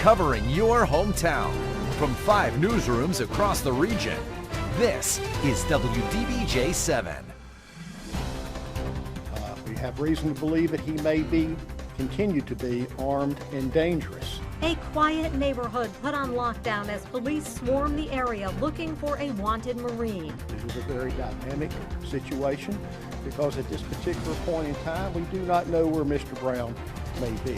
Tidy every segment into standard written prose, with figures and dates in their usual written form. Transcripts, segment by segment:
covering your hometown. From 5 newsrooms across the region, this is WDBJ7. We have reason to believe that he may continue to be armed and dangerous. A quiet neighborhood put on lockdown as police swarm the area looking for a wanted Marine. This is a very dynamic situation because at this particular point in time, we do not know where Mr. Brown may be.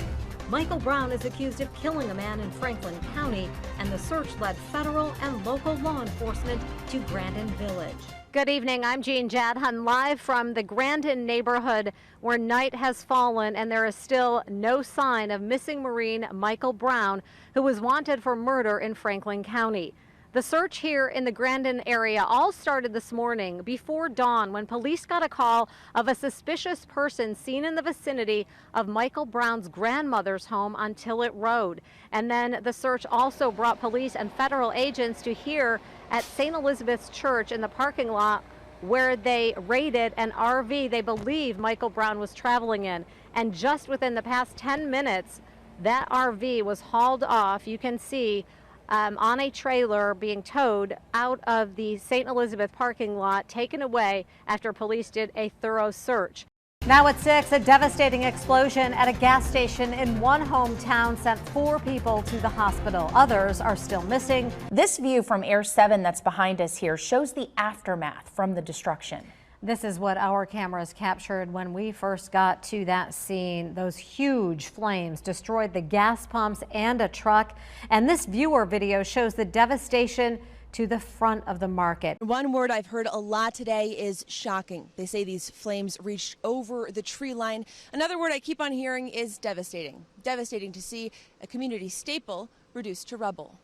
Michael Brown is accused of killing a man in Franklin County, and the search led federal and local law enforcement to Grandin Village. Good evening, I'm Jean Jadhun, live from the Grandin neighborhood where night has fallen and there is still no sign of missing Marine Michael Brown, who was wanted for murder in Franklin County. The search here in the Grandin area all started this morning before dawn when police got a call of a suspicious person seen in the vicinity of Michael Brown's grandmother's home on Tillett Road. And then the search also brought police and federal agents to here at St. Elizabeth's Church in the parking lot where they raided an RV they believe Michael Brown was traveling in. And just within the past 10 minutes, that RV was hauled off. You can see on a trailer being towed out of the St. Elizabeth parking lot, taken away after police did a thorough search. Now at 6, a devastating explosion at a gas station in one hometown sent 4 people to the hospital. Others are still missing. This view from Air 7 that's behind us here shows the aftermath from the destruction. This is what our cameras captured when we first got to that scene. Those huge flames destroyed the gas pumps and a truck. And this viewer video shows the devastation to the front of the market. One word I've heard a lot today is shocking. They say these flames reached over the tree line. Another word I keep on hearing is devastating. Devastating to see a community staple reduced to rubble.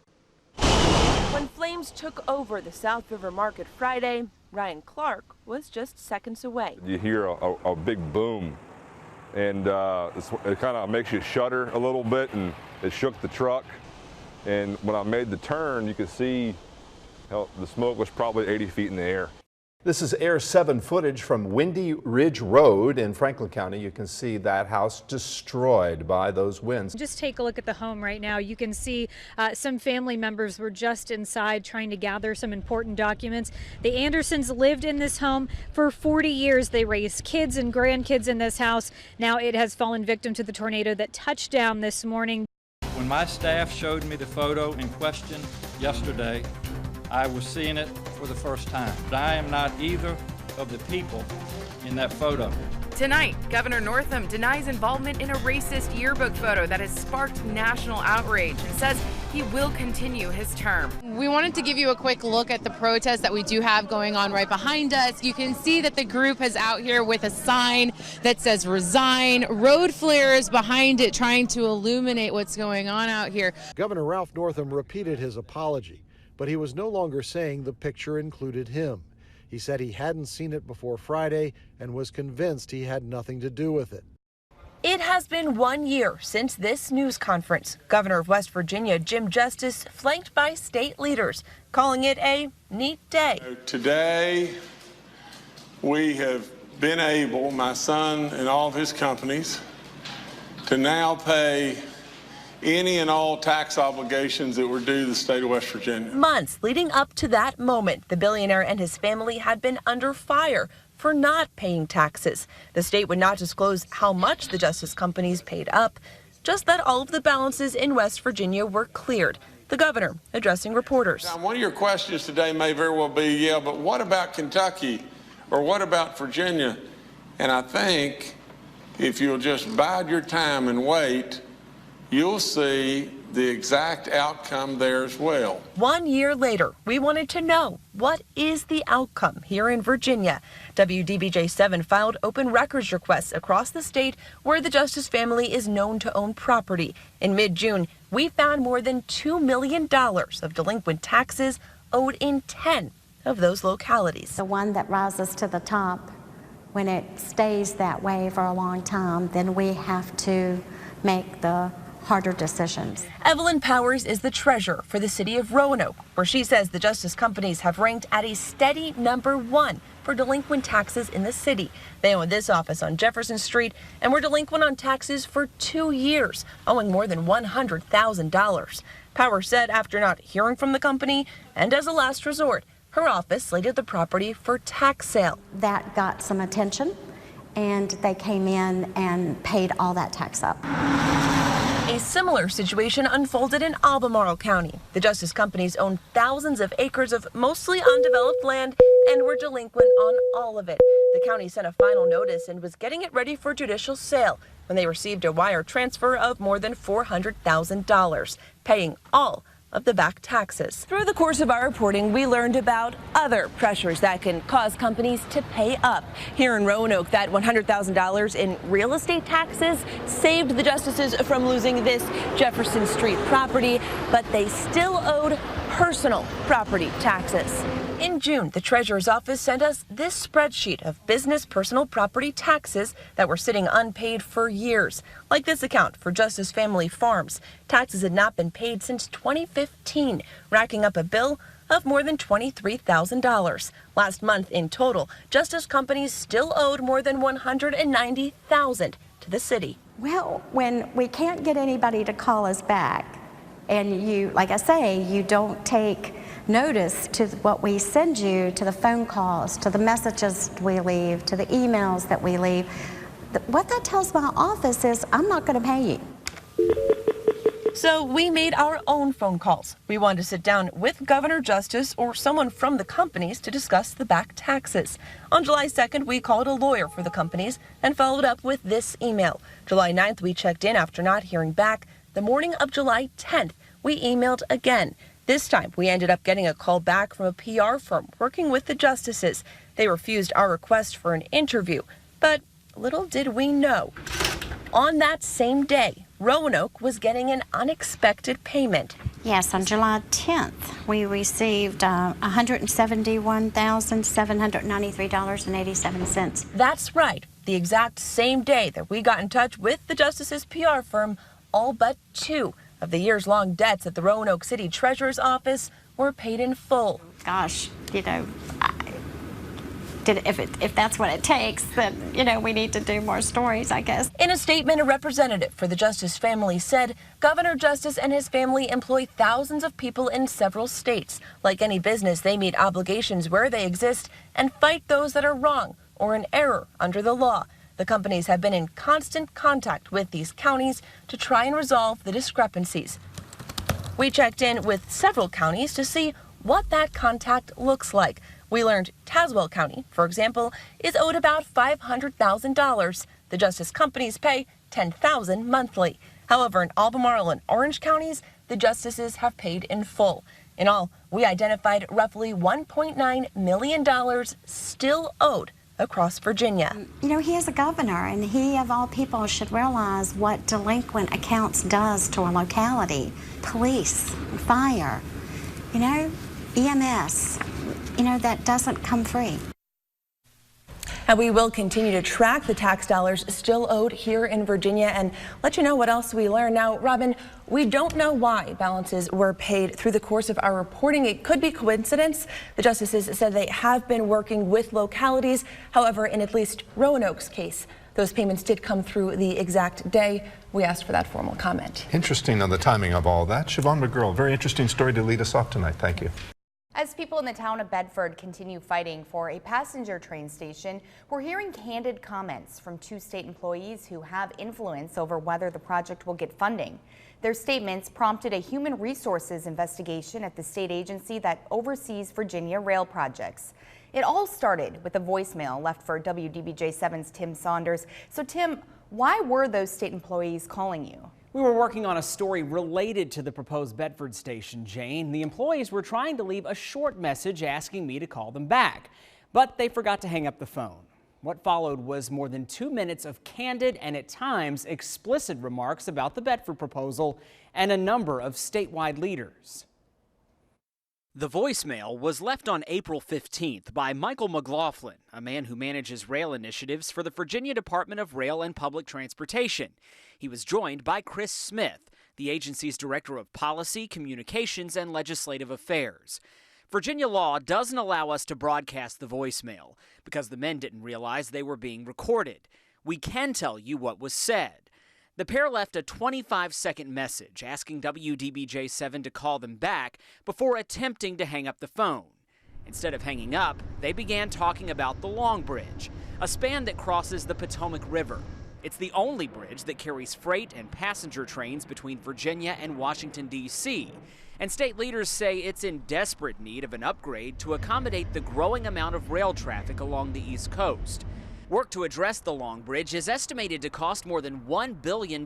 When flames took over the South River Market Friday, Ryan Clark was just seconds away. You hear a big boom, and it kind of makes you shudder a little bit, and it shook the truck. And when I made the turn, you could see how the smoke was probably 80 feet in the air. This is Air 7 footage from Windy Ridge Road in Franklin County. You can see that house destroyed by those winds. Just take a look at the home right now. You can see some family members were just inside trying to gather some important documents. The Andersons lived in this home for 40 years. They raised kids and grandkids in this house. Now it has fallen victim to the tornado that touched down this morning. When my staff showed me the photo in question yesterday, I was seeing it for the first time. I am not either of the people in that photo. Tonight, Governor Northam denies involvement in a racist yearbook photo that has sparked national outrage and says he will continue his term. We wanted to give you a quick look at the protest that we do have going on right behind us. You can see that the group is out here with a sign that says resign, road flares behind it trying to illuminate what's going on out here. Governor Ralph Northam repeated his apology, but he was no longer saying the picture included him. He said he hadn't seen it before Friday and was convinced he had nothing to do with it. It has been 1 year since this news conference. Governor of West Virginia, Jim Justice, flanked by state leaders, calling it a neat day. Today, we have been able, my son and all of his companies, to now pay any and all tax obligations that were due the state of West Virginia. Months leading up to that moment, the billionaire and his family had been under fire for not paying taxes. The state would not disclose how much the Justice companies paid up, just that all of the balances in West Virginia were cleared. The governor addressing reporters. Now, one of your questions today may very well be, yeah, but what about Kentucky or what about Virginia? And I think if you'll just bide your time and wait, you'll see the exact outcome there as well. 1 year later, we wanted to know, what is the outcome here in Virginia? WDBJ7 filed open records requests across the state where the Justice family is known to own property. In mid-June, we found more than $2 million of delinquent taxes owed in 10 of those localities. The one that rises to the top, when it stays that way for a long time, then we have to make the harder decisions. Evelyn Powers is the treasurer for the city of Roanoke, where she says the justice companies have ranked at a steady #1 for delinquent taxes in the city. They own this office on Jefferson Street and were delinquent on taxes for 2 years, owing more than $100,000. Powers said after not hearing from the company and as a last resort, her office slated the property for tax sale. That got some attention, and they came in and paid all that tax up. A similar situation unfolded in Albemarle County. The justice companies own thousands of acres of mostly undeveloped land and were delinquent on all of it. The county sent a final notice and was getting it ready for judicial sale when they received a wire transfer of more than $400,000, paying all of the back taxes. Through the course of our reporting, we learned about other pressures that can cause companies to pay up. Here in Roanoke, that $100,000 in real estate taxes saved the justices from losing this Jefferson Street property, but they still owed personal property taxes. In June, the treasurer's office sent us this spreadsheet of business personal property taxes that were sitting unpaid for years. Like this account for Justice Family Farms. Taxes had not been paid since 2015, racking up a bill of more than $23,000. Last month in total, justice companies still owed more than $190,000 to the city. Well, when we can't get anybody to call us back, and you, like I say, you don't take notice to what we send you, to the phone calls, to the messages we leave, to the emails that we leave, what that tells my office is I'm not going to pay you. So we made our own phone calls. We wanted to sit down with Governor Justice or someone from the companies to discuss the back taxes. On July 2nd, we called a lawyer for the companies and followed up with this email. July 9th, we checked in after not hearing back. The morning of July 10th, we emailed again. This time, we ended up getting a call back from a PR firm working with the justices. They refused our request for an interview, but little did we know. On that same day, Roanoke was getting an unexpected payment. Yes, on July 10th, we received $171,793.87. That's right, the exact same day that we got in touch with the justice's PR firm, all but 2 of the years-long debts at the Roanoke City Treasurer's Office were paid in full. Gosh, you know, if that's what it takes, then, you know, we need to do more stories, I guess. In a statement, a representative for the Justice family said Governor Justice and his family employ thousands of people in several states. Like any business, they meet obligations where they exist and fight those that are wrong or in error under the law. The companies have been in constant contact with these counties to try and resolve the discrepancies. We checked in with several counties to see what that contact looks like. We learned Tazewell County, for example, is owed about $500,000. The justice companies pay $10,000 monthly. However, in Albemarle and Orange counties, the justices have paid in full. In all, we identified roughly $1.9 million still owed across Virginia. You know, he is a governor, and he, of all people, should realize what delinquent accounts does to a locality. Police, fire, you know, EMS, you know, that doesn't come free. And we will continue to track the tax dollars still owed here in Virginia and let you know what else we learn. Now, Robin, we don't know why balances were paid through the course of our reporting. It could be coincidence. The justices said they have been working with localities. However, in at least Roanoke's case, those payments did come through the exact day. We asked for that formal comment. Interesting on the timing of all that. Siobhan McGurl, very interesting story to lead us off tonight. Thank you. As people in the town of Bedford continue fighting for a passenger train station, we're hearing candid comments from 2 state employees who have influence over whether the project will get funding. Their statements prompted a human resources investigation at the state agency that oversees Virginia rail projects. It all started with a voicemail left for WDBJ7's Tim Saunders. So Tim, why were those state employees calling you? We were working on a story related to the proposed Bedford station, Jane. The employees were trying to leave a short message asking me to call them back, but they forgot to hang up the phone. What followed was more than 2 minutes of candid and at times explicit remarks about the Bedford proposal and a number of statewide leaders. The voicemail was left on April 15th by Michael McLaughlin, a man who manages rail initiatives for the Virginia Department of Rail and Public Transportation. He was joined by Chris Smith, the agency's Director of Policy, Communications, and Legislative Affairs. Virginia law doesn't allow us to broadcast the voicemail because the men didn't realize they were being recorded. We can tell you what was said. The pair left a 25-second message asking WDBJ7 to call them back before attempting to hang up the phone. Instead of hanging up, they began talking about the Long Bridge, a span that crosses the Potomac River. It's the only bridge that carries freight and passenger trains between Virginia and Washington, D.C., and state leaders say it's in desperate need of an upgrade to accommodate the growing amount of rail traffic along the East Coast. Work to address the Long Bridge is estimated to cost more than $1 billion,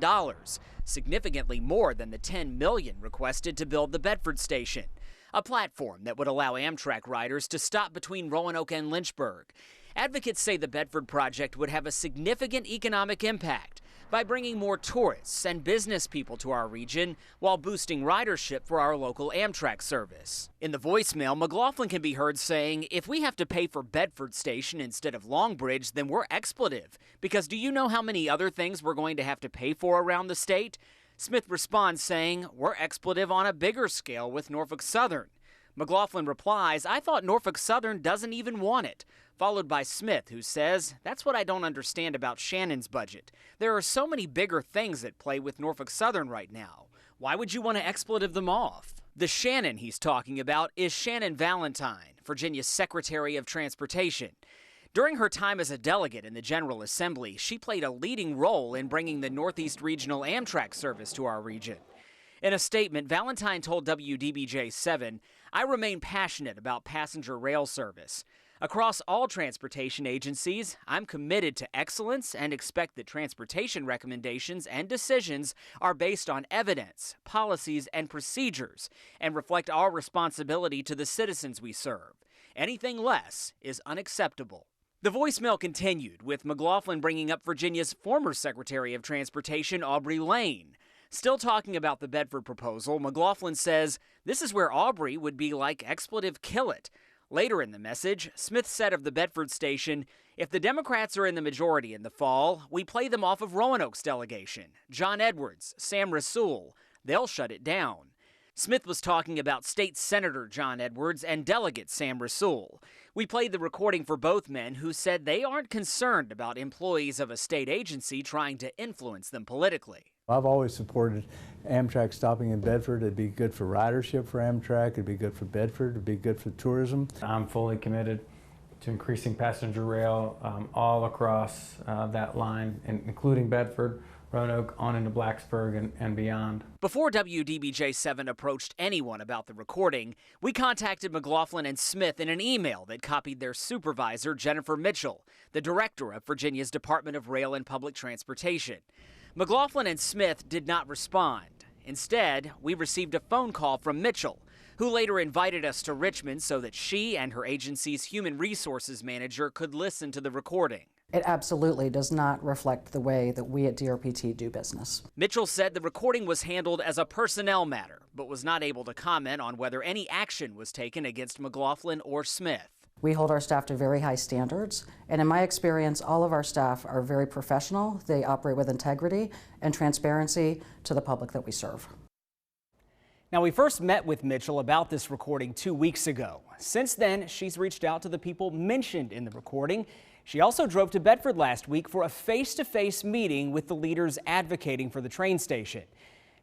significantly more than the $10 million requested to build the Bedford Station, a platform that would allow Amtrak riders to stop between Roanoke and Lynchburg. Advocates say the Bedford project would have a significant economic impact by bringing more tourists and business people to our region while boosting ridership for our local Amtrak service. In the voicemail, McLaughlin can be heard saying, "If we have to pay for Bedford Station instead of Long Bridge, then we're expletive, because do you know how many other things we're going to have to pay for around the state?" Smith responds saying, "We're expletive on a bigger scale with Norfolk Southern." McLaughlin replies, "I thought Norfolk Southern doesn't even want it," followed by Smith, who says, "That's what I don't understand about Shannon's budget. There are so many bigger things at play with Norfolk Southern right now. Why would you want to expletive them off?" The Shannon he's talking about is Shannon Valentine, Virginia's Secretary of Transportation. During her time as a delegate in the General Assembly, she played a leading role in bringing the Northeast Regional Amtrak service to our region. In a statement, Valentine told WDBJ7, "I remain passionate about passenger rail service. Across all transportation agencies, I'm committed to excellence and expect that transportation recommendations and decisions are based on evidence, policies, and procedures, and reflect our responsibility to the citizens we serve. Anything less is unacceptable." The voicemail continued, with McLaughlin bringing up Virginia's former Secretary of Transportation, Aubrey Lane. Still talking about the Bedford proposal, McLaughlin says, "This is where Aubrey would be like expletive kill it." Later in the message, Smith said of the Bedford Station, "If the Democrats are in the majority in the fall, we play them off of Roanoke's delegation, John Edwards, Sam Rasool. They'll shut it down." Smith was talking about State Senator John Edwards and Delegate Sam Rasool. We played the recording for both men, who said they aren't concerned about employees of a state agency trying to influence them politically. I've always supported Amtrak stopping in Bedford. It'd be good for ridership for Amtrak. It'd be good for Bedford. It'd be good for tourism. I'm fully committed to increasing passenger rail all across that line, including Bedford, Roanoke, on into Blacksburg and beyond. Before WDBJ7 approached anyone about the recording, we contacted McLaughlin and Smith in an email that copied their supervisor, Jennifer Mitchell, the director of Virginia's Department of Rail and Public Transportation. McLaughlin and Smith did not respond. Instead, we received a phone call from Mitchell, who later invited us to Richmond so that she and her agency's human resources manager could listen to the recording. It absolutely does not reflect the way that we at DRPT do business. Mitchell said the recording was handled as a personnel matter, but was not able to comment on whether any action was taken against McLaughlin or Smith. We hold our staff to very high standards, and in my experience, all of our staff are very professional. They operate with integrity and transparency to the public that we serve. Now, we first met with Mitchell about this recording 2 weeks ago. Since then, she's reached out to the people mentioned in the recording. She also drove to Bedford last week for a face-to-face meeting with the leaders advocating for the train station.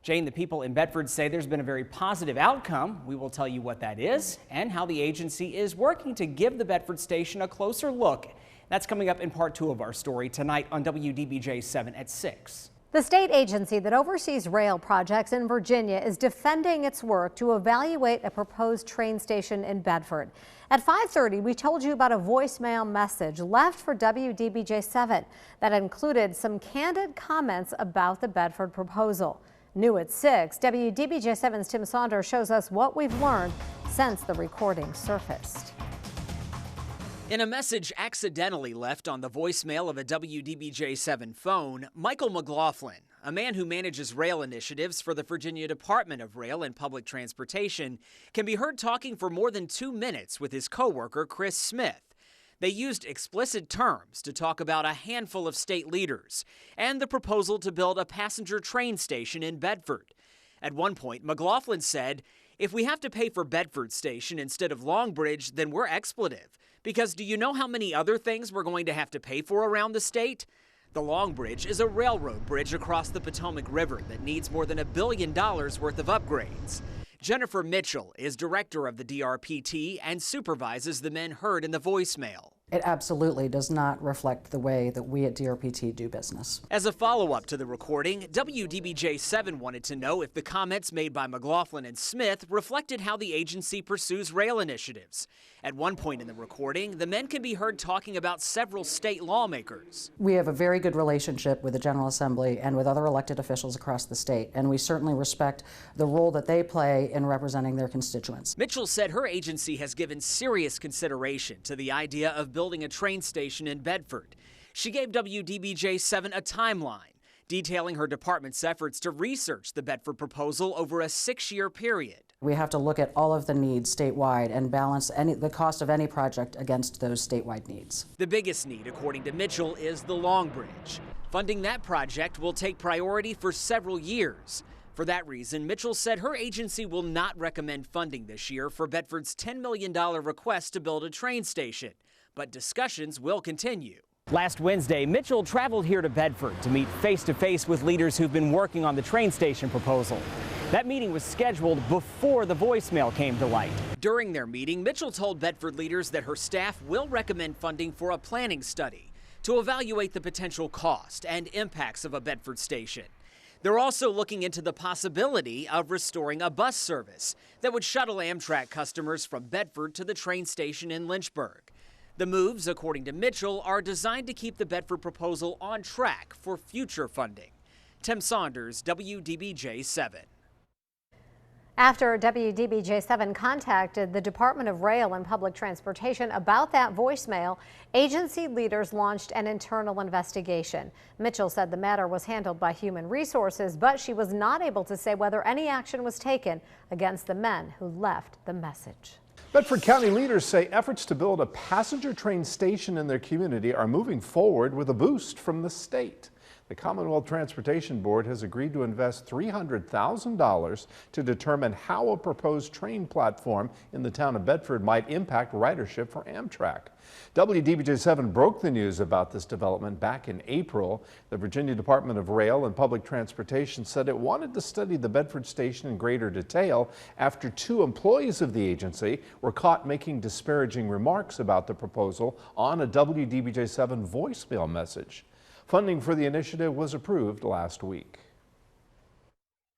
Jane, the people in Bedford say there's been a very positive outcome. We will tell you what that is and how the agency is working to give the Bedford station a closer look. That's coming up in part 2 of our story tonight on WDBJ7 at 6. The state agency that oversees rail projects in Virginia is defending its work to evaluate a proposed train station in Bedford. At 5:30, we told you about a voicemail message left for WDBJ7 that included some candid comments about the Bedford proposal. New at 6, WDBJ7's Tim Saunders shows us what we've learned since the recording surfaced. In a message accidentally left on the voicemail of a WDBJ7 phone, Michael McLaughlin, a man who manages rail initiatives for the Virginia Department of Rail and Public Transportation, can be heard talking for more than 2 minutes with his coworker Chris Smith. They used explicit terms to talk about a handful of state leaders and the proposal to build a passenger train station in Bedford. At one point, McLaughlin said, "If we have to pay for Bedford Station instead of Longbridge, then we're expletive. Because do you know how many other things we're going to have to pay for around the state?" The Long Bridge is a railroad bridge across the Potomac River that needs more than $1 billion worth of upgrades. Jennifer Mitchell is director of the DRPT and supervises the men heard in the voicemail. It absolutely does not reflect the way that we at DRPT do business. As a follow-up to the recording, WDBJ7 wanted to know if the comments made by McLaughlin and Smith reflected how the agency pursues rail initiatives. At one point in the recording, the men can be heard talking about several state lawmakers. We have a very good relationship with the General Assembly and with other elected officials across the state, and we certainly respect the role that they play in representing their constituents. Mitchell said her agency has given serious consideration to the idea of building a train station in Bedford. She gave WDBJ7 a timeline, detailing her department's efforts to research the Bedford proposal over a 6-year period. We have to look at all of the needs statewide and balance the cost of any project against those statewide needs. The biggest need, according to Mitchell, is the Long Bridge. Funding that project will take priority for several years. For that reason, Mitchell said her agency will not recommend funding this year for Bedford's $10 million request to build a train station, but discussions will continue. Last Wednesday, Mitchell traveled here to Bedford to meet face-to-face with leaders who've been working on the train station proposal. That meeting was scheduled before the voicemail came to light. During their meeting, Mitchell told Bedford leaders that her staff will recommend funding for a planning study to evaluate the potential cost and impacts of a Bedford station. They're also looking into the possibility of restoring a bus service that would shuttle Amtrak customers from Bedford to the train station in Lynchburg. The moves, according to Mitchell, are designed to keep the Bedford proposal on track for future funding. Tim Saunders, WDBJ7. After WDBJ7 contacted the Department of Rail and Public Transportation about that voicemail, agency leaders launched an internal investigation. Mitchell said the matter was handled by Human Resources, but she was not able to say whether any action was taken against the men who left the message. Bedford County leaders say efforts to build a passenger train station in their community are moving forward with a boost from the state. The Commonwealth Transportation Board has agreed to invest $300,000 to determine how a proposed train platform in the town of Bedford might impact ridership for Amtrak. WDBJ7 broke the news about this development back in April. The Virginia Department of Rail and Public Transportation said it wanted to study the Bedford station in greater detail after 2 employees of the agency were caught making disparaging remarks about the proposal on a WDBJ7 voicemail message. Funding for the initiative was approved last week.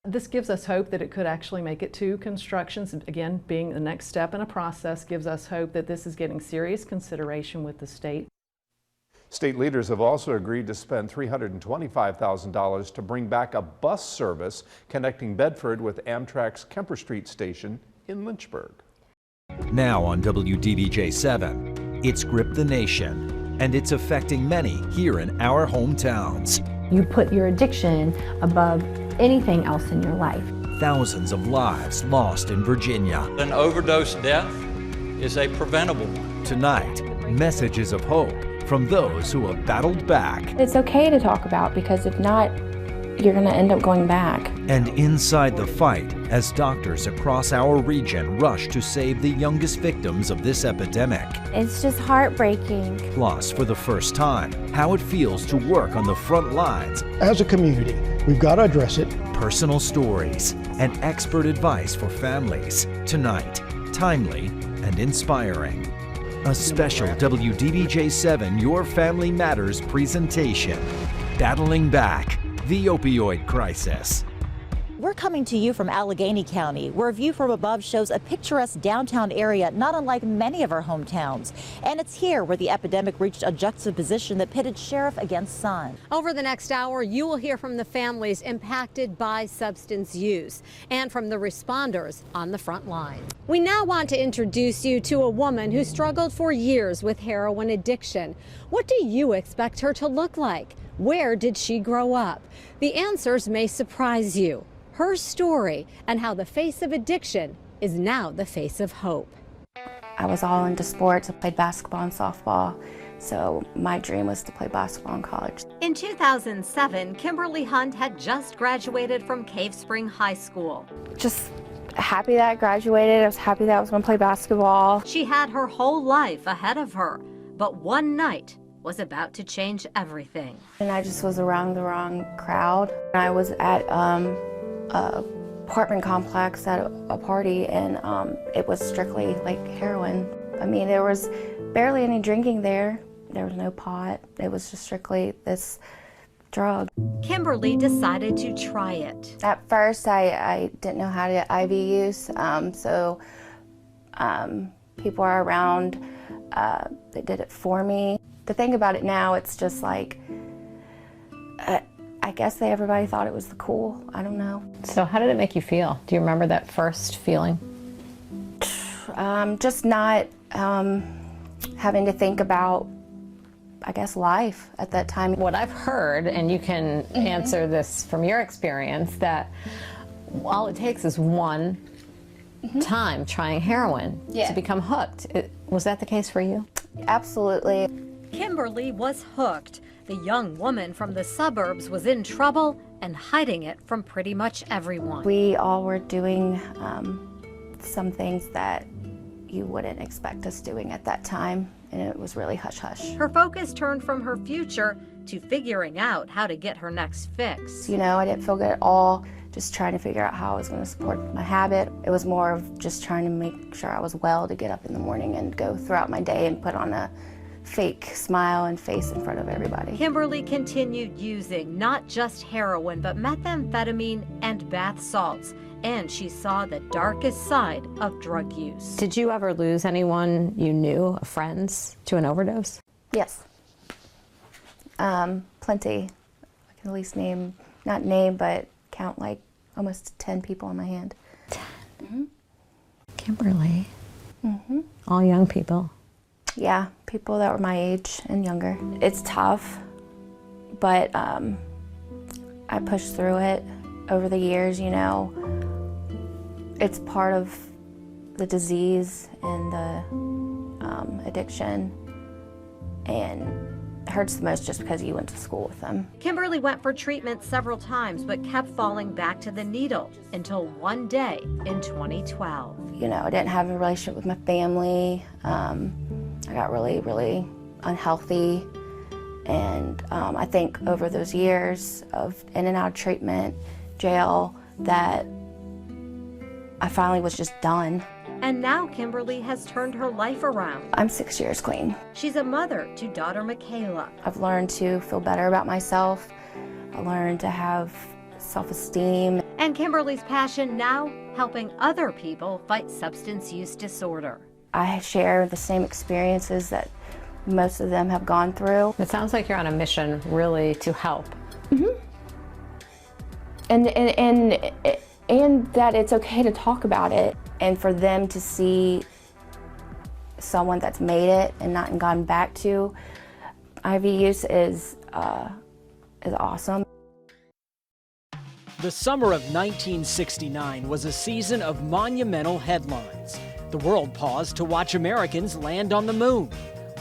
This gives us hope that it could actually make it to construction. Again, being the next step in a process gives us hope that this is getting serious consideration with the state. State leaders have also agreed to spend $325,000 to bring back a bus service connecting Bedford with Amtrak's Kemper Street station in Lynchburg. Now on WDBJ7, it's gripped the nation, and it's affecting many here in our hometowns. You put your addiction above anything else in your life. Thousands of lives lost in Virginia. An overdose death is a preventable one. Tonight, messages of hope from those who have battled back. It's okay to talk about, because if not, you're going to end up going back. And inside the fight, as doctors across our region rush to save the youngest victims of this epidemic. It's just heartbreaking. Plus, for the first time, how it feels to work on the front lines. As a community, we've got to address it. Personal stories and expert advice for families. Tonight, timely and inspiring. A special WDBJ7 Your Family Matters presentation. Battling back the opioid crisis. We're coming to you from Allegheny County, where a view from above shows a picturesque downtown area not unlike many of our hometowns. And it's here where the epidemic reached a juxtaposition that pitted sheriff against son. Over the next hour, you will hear from the families impacted by substance use and from the responders on the front lines. We now want to introduce you to a woman who struggled for years with heroin addiction. What do you expect her to look like? Where did she grow up? The answers may surprise you. Her story and how the face of addiction is now the face of hope. I was all into sports. I played basketball and softball. So my dream was to play basketball in college. In 2007, Kimberly Hunt had just graduated from Cave Spring High School. Just happy that I graduated. I was happy that I was going to play basketball. She had her whole life ahead of her, but one night was about to change everything. And I just was around the wrong crowd. I was at a apartment complex at a party, and it was strictly like heroin. I mean, there was barely any drinking there. There was no pot. It was just strictly this drug. Kimberly decided to try it. At first, I didn't know how to IV use, so people are around, they did it for me. The thing about it now, it's just like, I guess everybody thought it was the cool. I don't know. So how did it make you feel? Do you remember that first feeling? Just not having to think about, I guess, life at that time. What I've heard, and you can answer this from your experience, that all it takes is one time trying heroin to become hooked. Was that the case for you? Absolutely. Kimberly was hooked. The young woman from the suburbs was in trouble and hiding it from pretty much everyone. We all were doing some things that you wouldn't expect us doing at that time, and it was really hush-hush. Her focus turned from her future to figuring out how to get her next fix. You know, I didn't feel good at all, just trying to figure out how I was going to support my habit. It was more of just trying to make sure I was well to get up in the morning and go throughout my day and put on a fake smile and face in front of everybody. Kimberly continued using not just heroin, but methamphetamine and bath salts. And she saw the darkest side of drug use. Did you ever lose anyone you knew, friends, to an overdose? Yes. Plenty. I can at least not name, but count like almost 10 people on my hand. 10? Kimberly? All young people? Yeah, people that were my age and younger. It's tough, but I pushed through it over the years, you know. It's part of the disease and the addiction, and it hurts the most just because you went to school with them. Kimberly went for treatment several times, but kept falling back to the needle until one day in 2012. You know, I didn't have a relationship with my family. I got really, really unhealthy, and I think over those years of in and out of treatment, jail, that I finally was just done. And now Kimberly has turned her life around. I'm 6 years clean. She's a mother to daughter Michaela. I've learned to feel better about myself. I learned to have self-esteem. And Kimberly's passion now, helping other people fight substance use disorder. I share the same experiences that most of them have gone through. It sounds like you're on a mission really to help. And that it's okay to talk about it, and for them to see someone that's made it and not gone back to IV use is awesome. The summer of 1969 was a season of monumental headlines. The world paused to watch Americans land on the moon.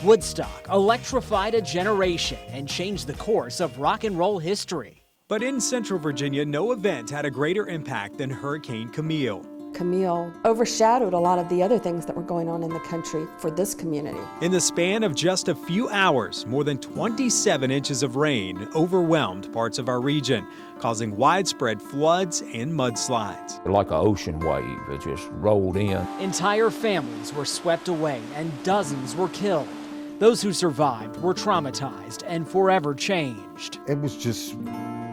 Woodstock electrified a generation and changed the course of rock and roll history. But in Central Virginia, no event had a greater impact than Hurricane Camille. Camille overshadowed a lot of the other things that were going on in the country for this community. In the span of just a few hours, more than 27 inches of rain overwhelmed parts of our region, causing widespread floods and mudslides. Like an ocean wave, it just rolled in. Entire families were swept away and dozens were killed. Those who survived were traumatized and forever changed. It was just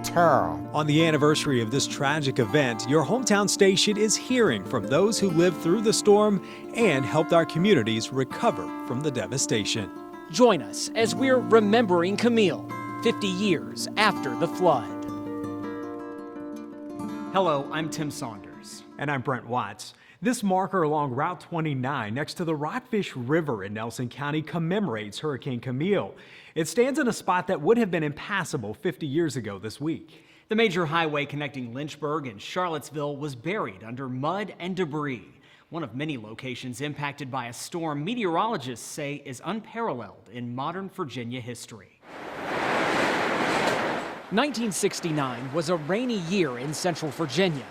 terrible. On the anniversary of this tragic event, your hometown station is hearing from those who lived through the storm and helped our communities recover from the devastation. Join us as we're remembering Camille, 50 years after the flood. Hello, I'm Tim Saunders. And I'm Brent Watts. This marker along Route 29 next to the Rockfish River in Nelson County commemorates Hurricane Camille. It stands in a spot that would have been impassable 50 years ago this week. The major highway connecting Lynchburg and Charlottesville was buried under mud and debris. one of many locations impacted by a storm meteorologists say is unparalleled in modern Virginia history. 1969 was a rainy year in central Virginia.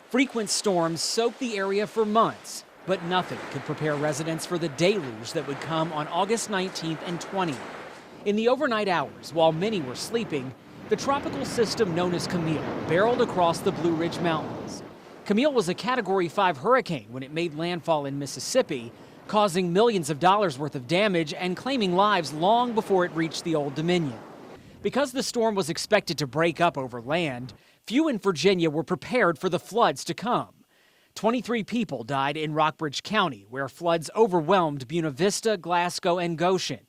Frequent storms soaked the area for months, but nothing could prepare residents for the deluge that would come on August 19th and 20th. In the overnight hours, while many were sleeping, the tropical system known as Camille barreled across the Blue Ridge Mountains. Camille was a Category 5 hurricane when it made landfall in Mississippi, causing millions of dollars worth of damage and claiming lives long before it reached the Old Dominion. Because the storm was expected to break up over land, few in Virginia were prepared for the floods to come. 23 people died in Rockbridge County, where floods overwhelmed Buena Vista, Glasgow, and Goshen.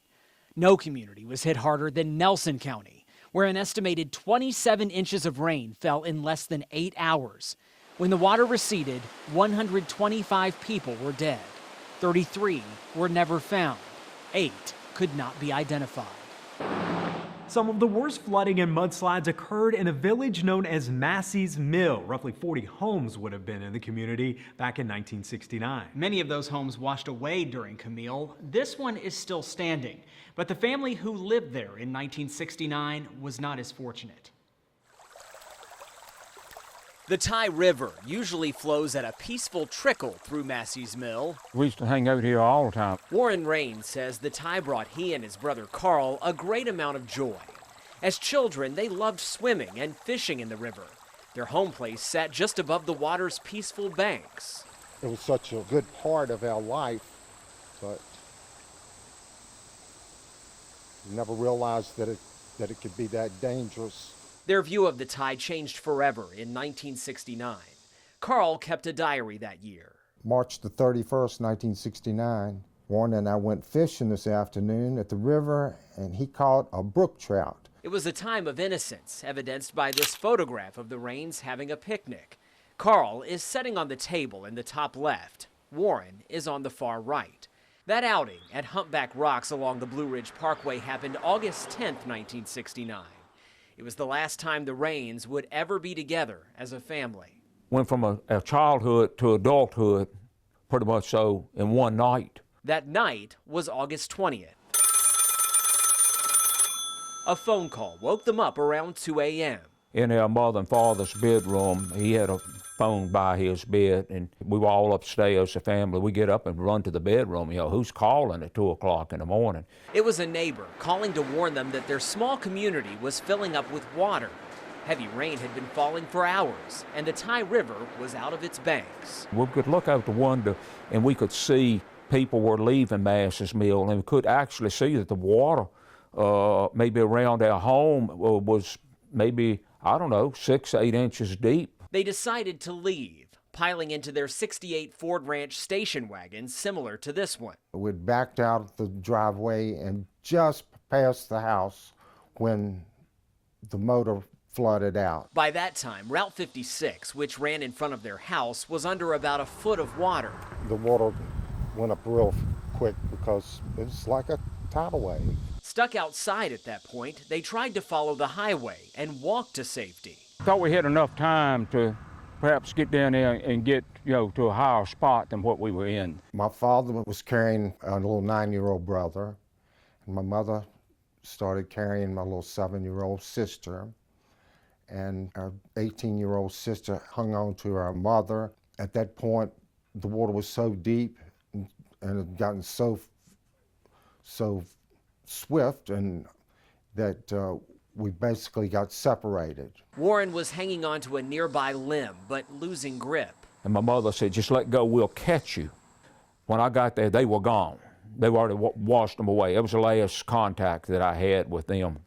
No community was hit harder than Nelson County, where an estimated 27 inches of rain fell in less than 8 hours. When the water receded, 125 people were dead. 33 were never found. 8 could not be identified. Some of the worst flooding and mudslides occurred in a village known as Massey's Mill. Roughly 40 homes would have been in the community back in 1969. Many of those homes washed away during Camille. This one is still standing, but the family who lived there in 1969 was not as fortunate. The Tye River usually flows at a peaceful trickle through Massey's Mill. We used to hang out here all the time. Warren Rain says the Tye brought he and his brother Carl a great amount of joy. As children, they loved swimming and fishing in the river. Their home place sat just above the water's peaceful banks. It was such a good part of our life, but we never realized that it could be that dangerous. Their view of the Tye changed forever in 1969. Carl kept a diary that year. March the 31st, 1969, Warren and I went fishing this afternoon at the river, and he caught a brook trout. It was a time of innocence, evidenced by this photograph of the Rains having a picnic. Carl is sitting on the table in the top left. Warren is on the far right. That outing at Humpback Rocks along the Blue Ridge Parkway happened August 10th, 1969. It was the last time the Rains would ever be together as a family. Went from a childhood to adulthood, pretty much so, in one night. That night was August 20th. A phone call woke them up around 2 a.m. In our mother and father's bedroom, he had a phone by his bed, and we were all upstairs, the family. We get up and run to the bedroom, who's calling at 2 o'clock in the morning? It was a neighbor calling to warn them that their small community was filling up with water. Heavy rain had been falling for hours, and the Tye River was out of its banks. We could look out the window, and we could see people were leaving Massey's Mill, and we could actually see that the water, maybe around our home, was maybe, 6 to 8 inches deep. They decided to leave, piling into their 68 Ford Ranch station wagon similar to this one. We'd backed out of the driveway and just passed the house when the motor flooded out. By that time, Route 56, which ran in front of their house, was under about a foot of water. The water went up real quick because it was like a tidal wave. Stuck outside at that point, they tried to follow the highway and walk to safety. Thought we had enough time to perhaps get down there and get, to a higher spot than what we were in. My father was carrying a little 9-year-old brother, and my mother started carrying my little 7-year-old sister, and our 18-year-old sister hung on to our mother. At that point, the water was so deep and it had gotten so swift, and that we basically got separated. Warren was hanging onto a nearby limb, but losing grip. And my mother said, just let go, we'll catch you. When I got there, they were gone. They already washed them away. It was the last contact that I had with them.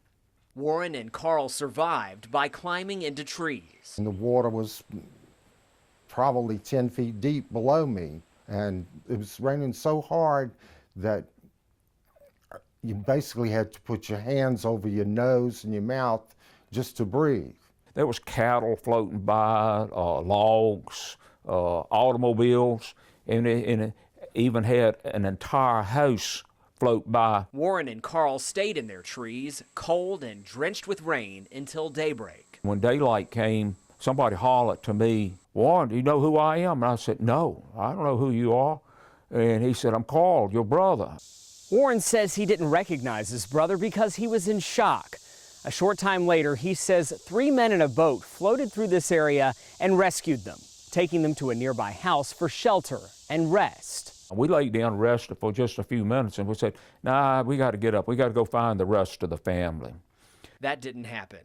Warren and Carl survived by climbing into trees. And the water was probably 10 feet deep below me, and it was raining so hard that you basically had to put your hands over your nose and your mouth just to breathe. There was cattle floating by, logs, automobiles, and it even had an entire house float by. Warren and Carl stayed in their trees, cold and drenched with rain, until daybreak. When daylight came, somebody hollered to me, "Warren, do you know who I am?" And I said, "No, I don't know who you are." And he said, "I'm Carl, your brother." Warren says he didn't recognize his brother because he was in shock. A short time later, he says 3 men in a boat floated through this area and rescued them, taking them to a nearby house for shelter and rest. We laid down and rested for just a few minutes, and we said, "Nah, we got to get up. We got to go find the rest of the family." That didn't happen.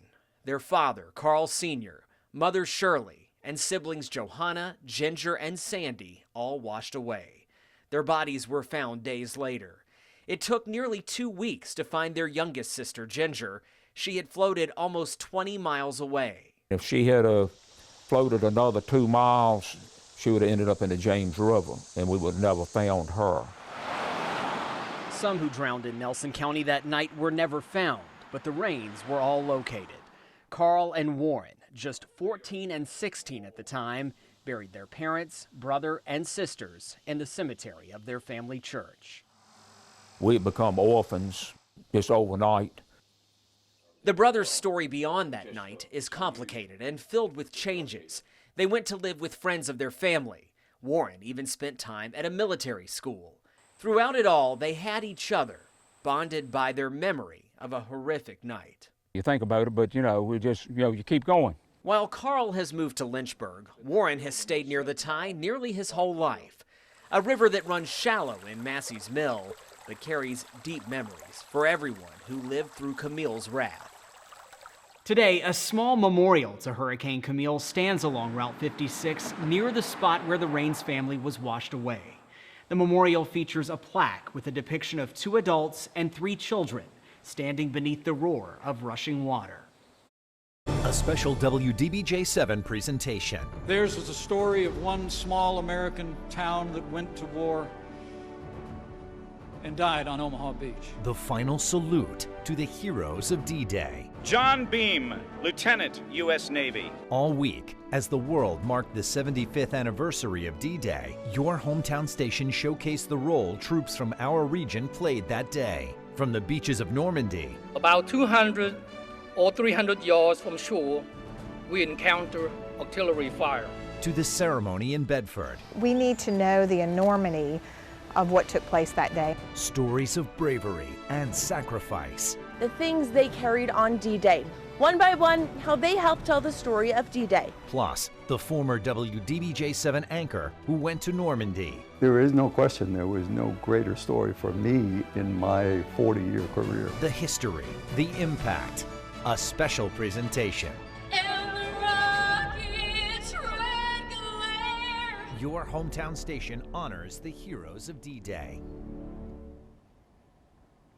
Their father, Carl Sr., mother Shirley, and siblings Johanna, Ginger, and Sandy all washed away. Their bodies were found days later. It took nearly 2 weeks to find their youngest sister, Ginger. She had floated almost 20 miles away. If she had floated another 2 miles, she would have ended up in the James River, and we would have never found her. Some who drowned in Nelson County that night were never found, but the Rains were all located. Carl and Warren, just 14 and 16 at the time, buried their parents, brother, and sisters in the cemetery of their family church. We had become orphans just overnight. The brothers' story beyond that night is complicated and filled with changes. They went to live with friends of their family. Warren even spent time at a military school. Throughout it all, they had each other, bonded by their memory of a horrific night. You think about it, but you keep going. While Carl has moved to Lynchburg, Warren has stayed near the Ty nearly his whole life. A river that runs shallow in Massey's Mill, but carries deep memories for everyone who lived through Camille's wrath. Today, a small memorial to Hurricane Camille stands along Route 56 near the spot where the Rains family was washed away. The memorial features a plaque with a depiction of 2 adults and 3 children standing beneath the roar of rushing water. A special WDBJ7 presentation. Theirs was a story of one small American town that went to war and died on Omaha Beach. The final salute to the heroes of D-Day. John Beam, Lieutenant, U.S. Navy. All week, as the world marked the 75th anniversary of D-Day, your hometown station showcased the role troops from our region played that day. From the beaches of Normandy, about 200 or 300 yards from shore, we encounter artillery fire. To the ceremony in Bedford. We need to know the enormity of what took place that day. Stories of bravery and sacrifice. The things they carried on D-Day. One by one, how they helped tell the story of D-Day. Plus, the former WDBJ7 anchor who went to Normandy. There is no question there was no greater story for me in my 40-year career. The history, the impact, a special presentation. Your hometown station honors the heroes of D-Day.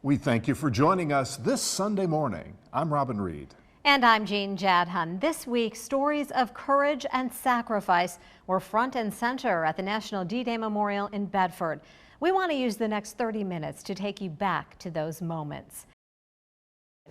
We thank you for joining us this Sunday morning. I'm Robin Reed. And I'm Jean Jadhun. This week, stories of courage and sacrifice were front and center at the National D-Day Memorial in Bedford. We want to use the next 30 minutes to take you back to those moments.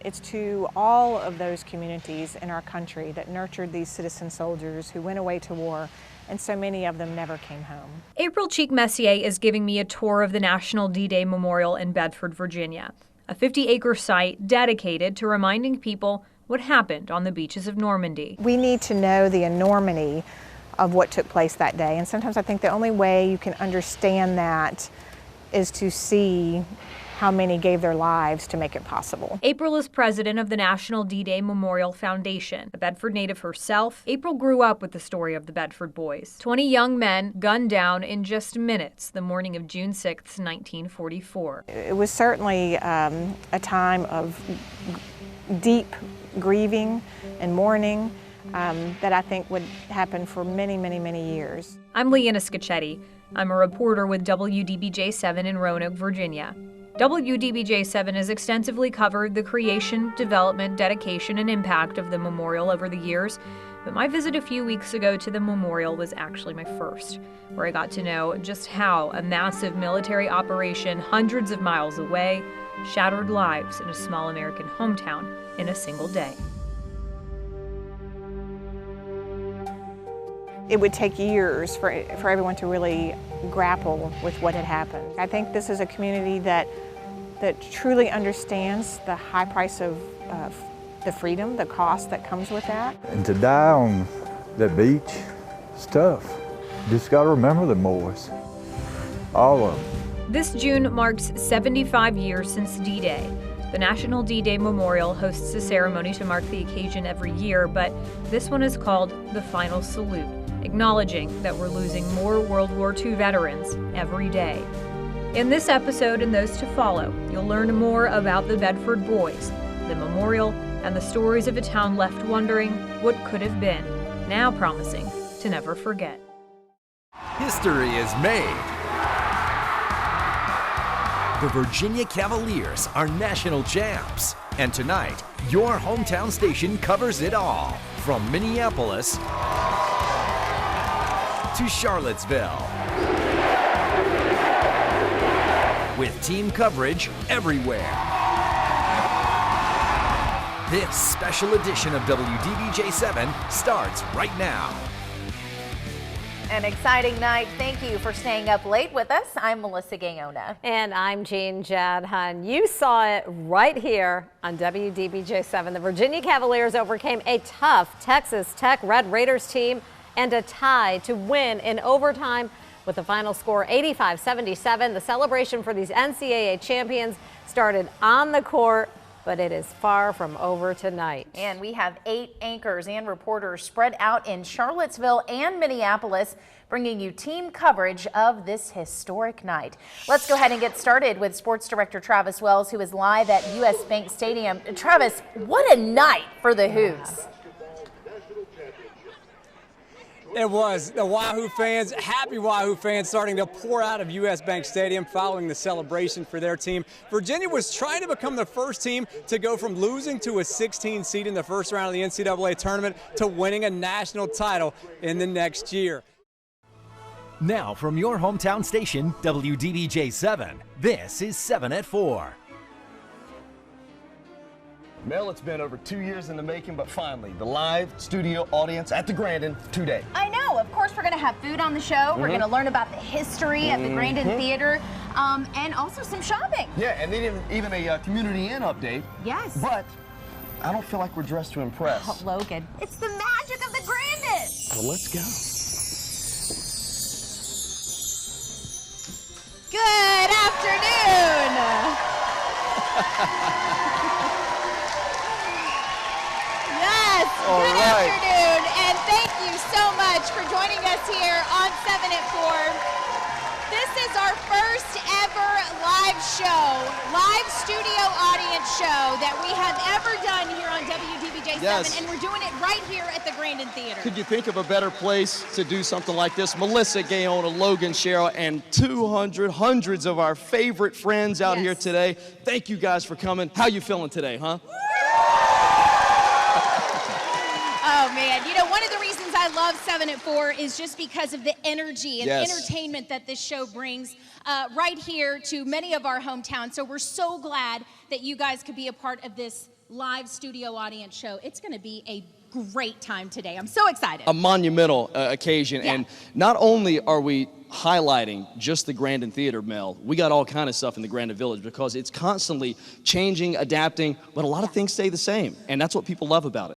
It's to all of those communities in our country that nurtured these citizen soldiers who went away to war, and so many of them never came home. April Cheek-Messier is giving me a tour of the National D-Day Memorial in Bedford, Virginia, a 50-acre site dedicated to reminding people what happened on the beaches of Normandy. We need to know the enormity of what took place that day, and sometimes I think the only way you can understand that is to see how many gave their lives to make it possible. April is president of the National D-Day Memorial Foundation. A Bedford native herself, April grew up with the story of the Bedford Boys. 20 young men gunned down in just minutes the morning of June 6, 1944. It was certainly a time of deep grieving and mourning that I think would happen for many, many, many years. I'm Leanna Scacchetti. I'm a reporter with WDBJ7 in Roanoke, Virginia. WDBJ7 has extensively covered the creation, development, dedication, and impact of the memorial over the years, but my visit a few weeks ago to the memorial was actually my first, where I got to know just how a massive military operation hundreds of miles away shattered lives in a small American hometown in a single day. It would take years for everyone to really grapple with what had happened. I think this is a community that truly understands the high price of the freedom, the cost that comes with that. And to die on The beach, it's tough. Just got to remember the boys, all of them. This June marks 75 years since D-Day. The National D-Day Memorial hosts a ceremony to mark the occasion every year, but this one is called the Final Salute, acknowledging that we're losing more World War II veterans every day. In this episode and those to follow, you'll learn more about the Bedford Boys, the memorial, and the stories of a town left wondering what could have been, now promising to never forget. History is made. The Virginia Cavaliers are national champs. And tonight, your hometown station covers it all. From Minneapolis to Charlottesville. With team coverage everywhere. This special edition of WDBJ7 starts right now. An exciting night. Thank you for staying up late with us. I'm Melissa Gayona. And I'm Jean Jadhun. You saw it right here on WDBJ7. The Virginia Cavaliers overcame a tough Texas Tech Red Raiders team and a tie to win in overtime with the final score 85-77. The celebration for these NCAA champions started on the court, but it is far from over tonight. And we have 8 anchors and reporters spread out in Charlottesville and Minneapolis, bringing you team coverage of this historic night. Let's go ahead and get started with Sports Director Travis Wells, who is live at US Bank Stadium. Travis, what a night for the Hoops. It was. The Wahoo fans, happy Wahoo fans, starting to pour out of US Bank Stadium following the celebration for their team. Virginia was trying to become the first team to go from losing to a 16 seed in the first round of the NCAA tournament to winning a national title in the next year. Now from your hometown station, WDBJ7, this is 7 at 4. Mel, it's been over 2 years in the making, but finally, the live studio audience at the Grandin today. I know. Of course, we're going to have food on the show. We're going to learn about the history of the Grandin Theater and also some shopping. Yeah, and then even a Community Inn update. Yes. But I don't feel like we're dressed to impress. Oh, Logan, it's the magic of the Grandin. Well, let's go. Good afternoon. Yes, good afternoon, and thank you so much for joining us here on 7 at 4. This is our first ever live studio audience show that we have ever done here on WDBJ7, Yes. and we're doing it right here at the Grandin Theater. Could you think of a better place to do something like this? Melissa, Gayona, Logan, Cheryl, and hundreds of our favorite friends out here today. Thank you guys for coming. How you feeling today, huh? Oh, man. You know, one of the reasons I love 7 at 4 is just because of the energy and entertainment that this show brings right here to many of our hometowns. So we're so glad that you guys could be a part of this live studio audience show. It's going to be a great time today. I'm so excited. A monumental occasion. And not only are we highlighting just the Grandin Theater, Mel, we got all kind of stuff in the Grandin Village because it's constantly changing, adapting, but a lot of things stay the same. And that's what people love about it.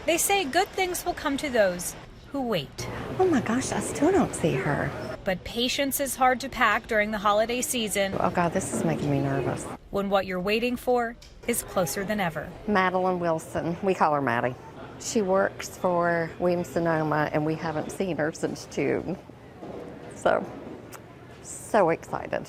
They say good things will come to those who wait. Oh my gosh, I still don't see her. But patience is hard to pack during the holiday season. Oh God, this is making me nervous. When what you're waiting for is closer than ever. Madeline Wilson, we call her Maddie. She works for Williams-Sonoma and we haven't seen her since June. So excited.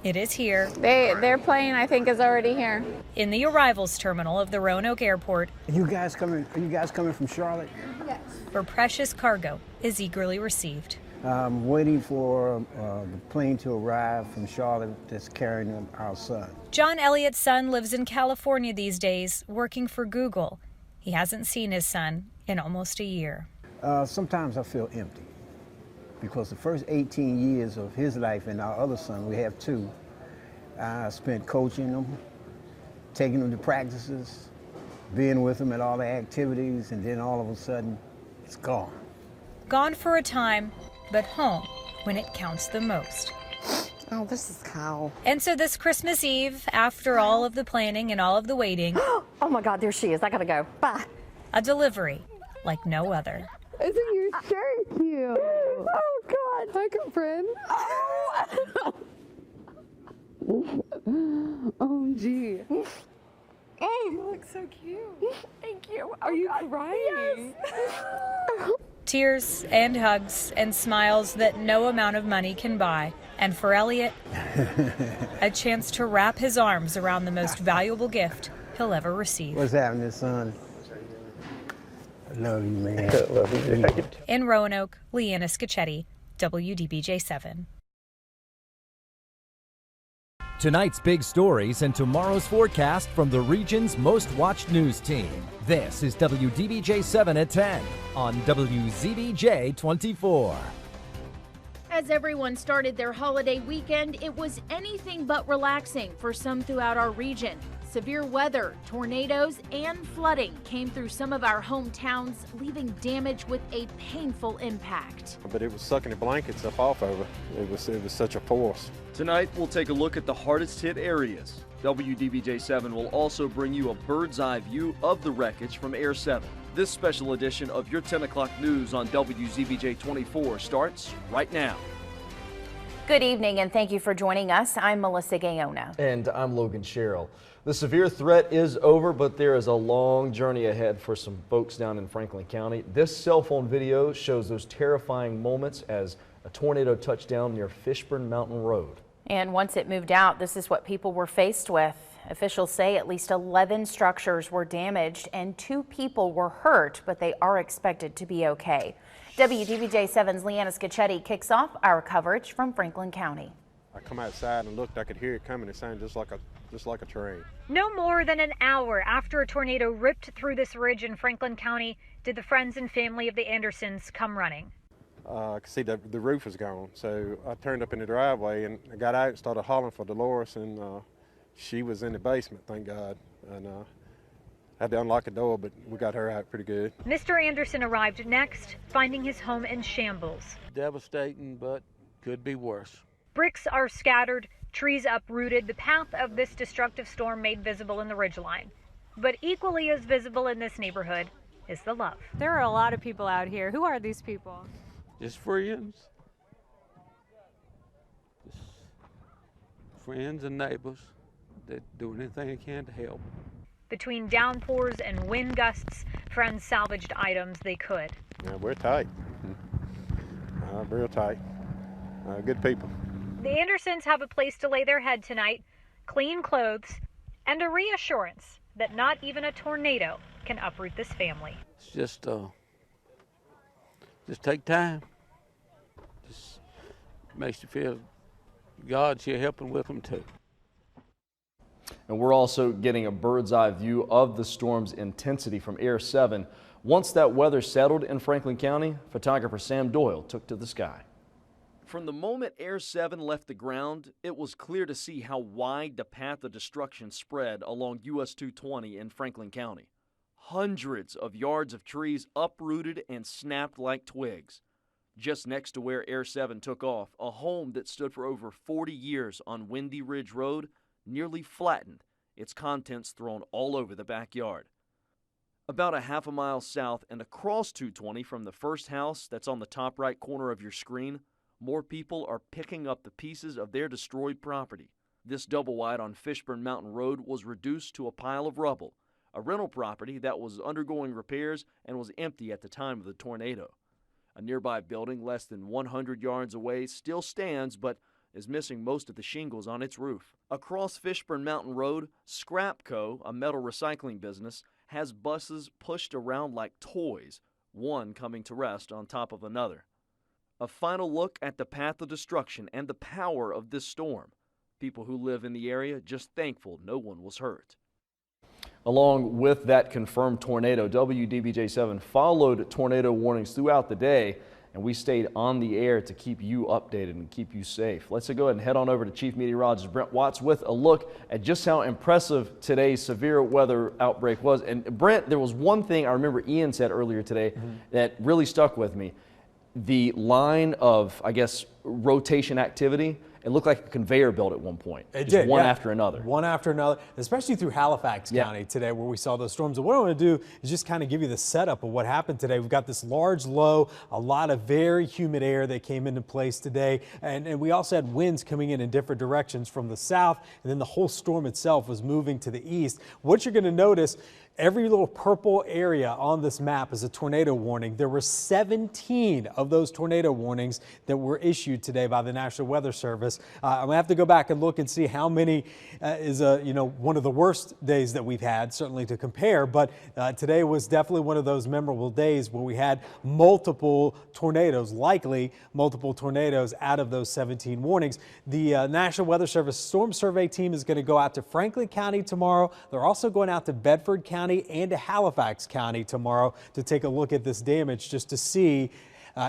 It is here. Their plane, I think, is already here. In the arrivals terminal of the Roanoke Airport. Are you guys coming from Charlotte? Yes. Where precious cargo is eagerly received. I'm waiting for the plane to arrive from Charlotte that's carrying our son. John Elliott's son lives in California these days, working for Google. He hasn't seen his son in almost a year. Sometimes I feel empty because the first 18 years of his life and our other son, we have 2, I spent coaching him, taking him to practices, being with him at all the activities, and then all of a sudden, it's gone. Gone for a time, but home when it counts the most. Oh, this is Kyle. And so this Christmas Eve, after all of the planning and all of the waiting... Oh my God, there she is. I gotta go. Bye. A delivery like no other. Isn't your shirt cute? Oh God! Hi, girlfriend. OMG. You look so cute. Thank you. Are you crying? Yes. Tears and hugs and smiles that no amount of money can buy. And for Elliot, a chance to wrap his arms around the most valuable gift he'll ever receive. What's happening, son? I love you, man. I love you. In Roanoke, Leanna Scacchetti, WDBJ7. Tonight's big stories and tomorrow's forecast from the region's most watched news team. This is WDBJ7 at 10 on WZBJ 24. As everyone started their holiday weekend, it was anything but relaxing for some throughout our region. Severe weather, tornadoes, and flooding came through some of our hometowns, leaving damage with a painful impact. But it was sucking the blankets up off of it. It was such a force. Tonight, we'll take a look at the hardest hit areas. WDBJ7 will also bring you a bird's eye view of the wreckage from Air 7. This special edition of your 10 o'clock news on WZBJ 24 starts right now. Good evening and thank you for joining us. I'm Melissa Gayona. And I'm Logan Sherrill. The severe threat is over, but there is a long journey ahead for some folks down in Franklin County. This cell phone video shows those terrifying moments as a tornado touched down near Fishburne Mountain Road. And once it moved out, this is what people were faced with. Officials say at least 11 structures were damaged and 2 people were hurt, but they are expected to be okay. WDBJ7's Leanna Scacchetti kicks off our coverage from Franklin County. I come outside and looked, I could hear it coming. It sounded just like a train. No more than an hour after a tornado ripped through this ridge in Franklin County did the friends and family of the Andersons come running. I could see the roof was gone, so I turned up in the driveway and I got out and started hollering for Dolores, and she was in the basement, thank God. And I had to unlock the door, but we got her out pretty good. Mr. Anderson arrived next, finding his home in shambles. Devastating, but could be worse. Bricks are scattered, trees uprooted, the path of this destructive storm made visible in the ridgeline. But equally as visible in this neighborhood is the love. There are a lot of people out here. Who are these people? Just friends. Just friends and neighbors that do anything they can to help. Between downpours and wind gusts, friends salvaged items they could. Yeah, we're tight. Real tight. Good people. The Andersons have a place to lay their head tonight, clean clothes, and a reassurance that not even a tornado can uproot this family. It's just take time. Just makes you feel God's here helping with them too. And we're also getting a bird's eye view of the storm's intensity from Air 7. Once that weather settled in Franklin County, photographer Sam Doyle took to the sky. From the moment Air 7 left the ground, it was clear to see how wide the path of destruction spread along US 220 in Franklin County. Hundreds of yards of trees uprooted and snapped like twigs. Just next to where Air 7 took off, a home that stood for over 40 years on Windy Ridge Road nearly flattened, its contents thrown all over the backyard. About a half a mile south and across 220 from the first house that's on the top right corner of your screen, more people are picking up the pieces of their destroyed property. This double wide on Fishburne Mountain Road was reduced to a pile of rubble, a rental property that was undergoing repairs and was empty at the time of the tornado. A nearby building less than 100 yards away still stands but is missing most of the shingles on its roof. Across Fishburne Mountain Road, Scrapco, a metal recycling business, has buses pushed around like toys, one coming to rest on top of another. A final look at the path of destruction and the power of this storm. People who live in the area just thankful no one was hurt. Along with that confirmed tornado, WDBJ7 followed tornado warnings throughout the day, and we stayed on the air to keep you updated and keep you safe. Let's go ahead and head on over to Chief Meteorologist Brent Watts with a look at just how impressive today's severe weather outbreak was. And Brent, there was one thing I remember Ian said earlier today that really stuck with me. The line of, I guess, rotation activity It looked like a conveyor belt at one point. It just did, one yeah. after another. One after another, especially through Halifax County today where we saw those storms. And what I want to do is just kind of give you the setup of what happened today. We've got this large low, a lot of very humid air that came into place today. And we also had winds coming in different directions from the south. And then the whole storm itself was moving to the east. What you're going to notice, every little purple area on this map is a tornado warning. There were 17 of those tornado warnings that were issued today by the National Weather Service. I'm going to have to go back and look and see how many is one of the worst days that we've had, certainly to compare. But today was definitely one of those memorable days where we had multiple tornadoes, likely multiple tornadoes out of those 17 warnings. The National Weather Service Storm Survey team is going to go out to Franklin County tomorrow. They're also going out to Bedford County and to Halifax County tomorrow to take a look at this damage, just to see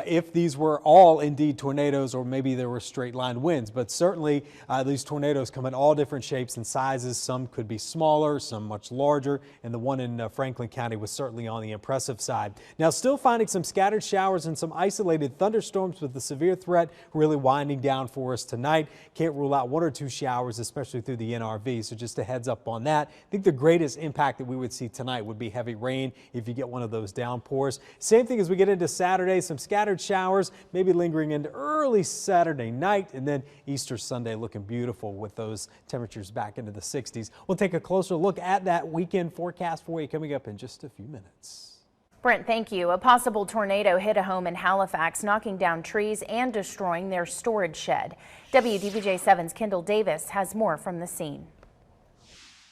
if these were all indeed tornadoes or maybe there were straight line winds. But certainly these tornadoes come in all different shapes and sizes. Some could be smaller, some much larger, and the one in Franklin County was certainly on the impressive side. Now still finding some scattered showers and some isolated thunderstorms, with the severe threat really winding down for us tonight. Can't rule out 1 or 2 showers, especially through the NRV, so just a heads up on that. I think the greatest impact that we would see tonight would be heavy rain if you get one of those downpours. Same thing as we get into Saturday, some scattered showers, maybe lingering into early Saturday night, and then Easter Sunday looking beautiful with those temperatures back into the 60s. We'll take a closer look at that weekend forecast for you coming up in just a few minutes. Brent, thank you. A possible tornado hit a home in Halifax, knocking down trees and destroying their storage shed. WDBJ7's Kendall Davis has more from the scene.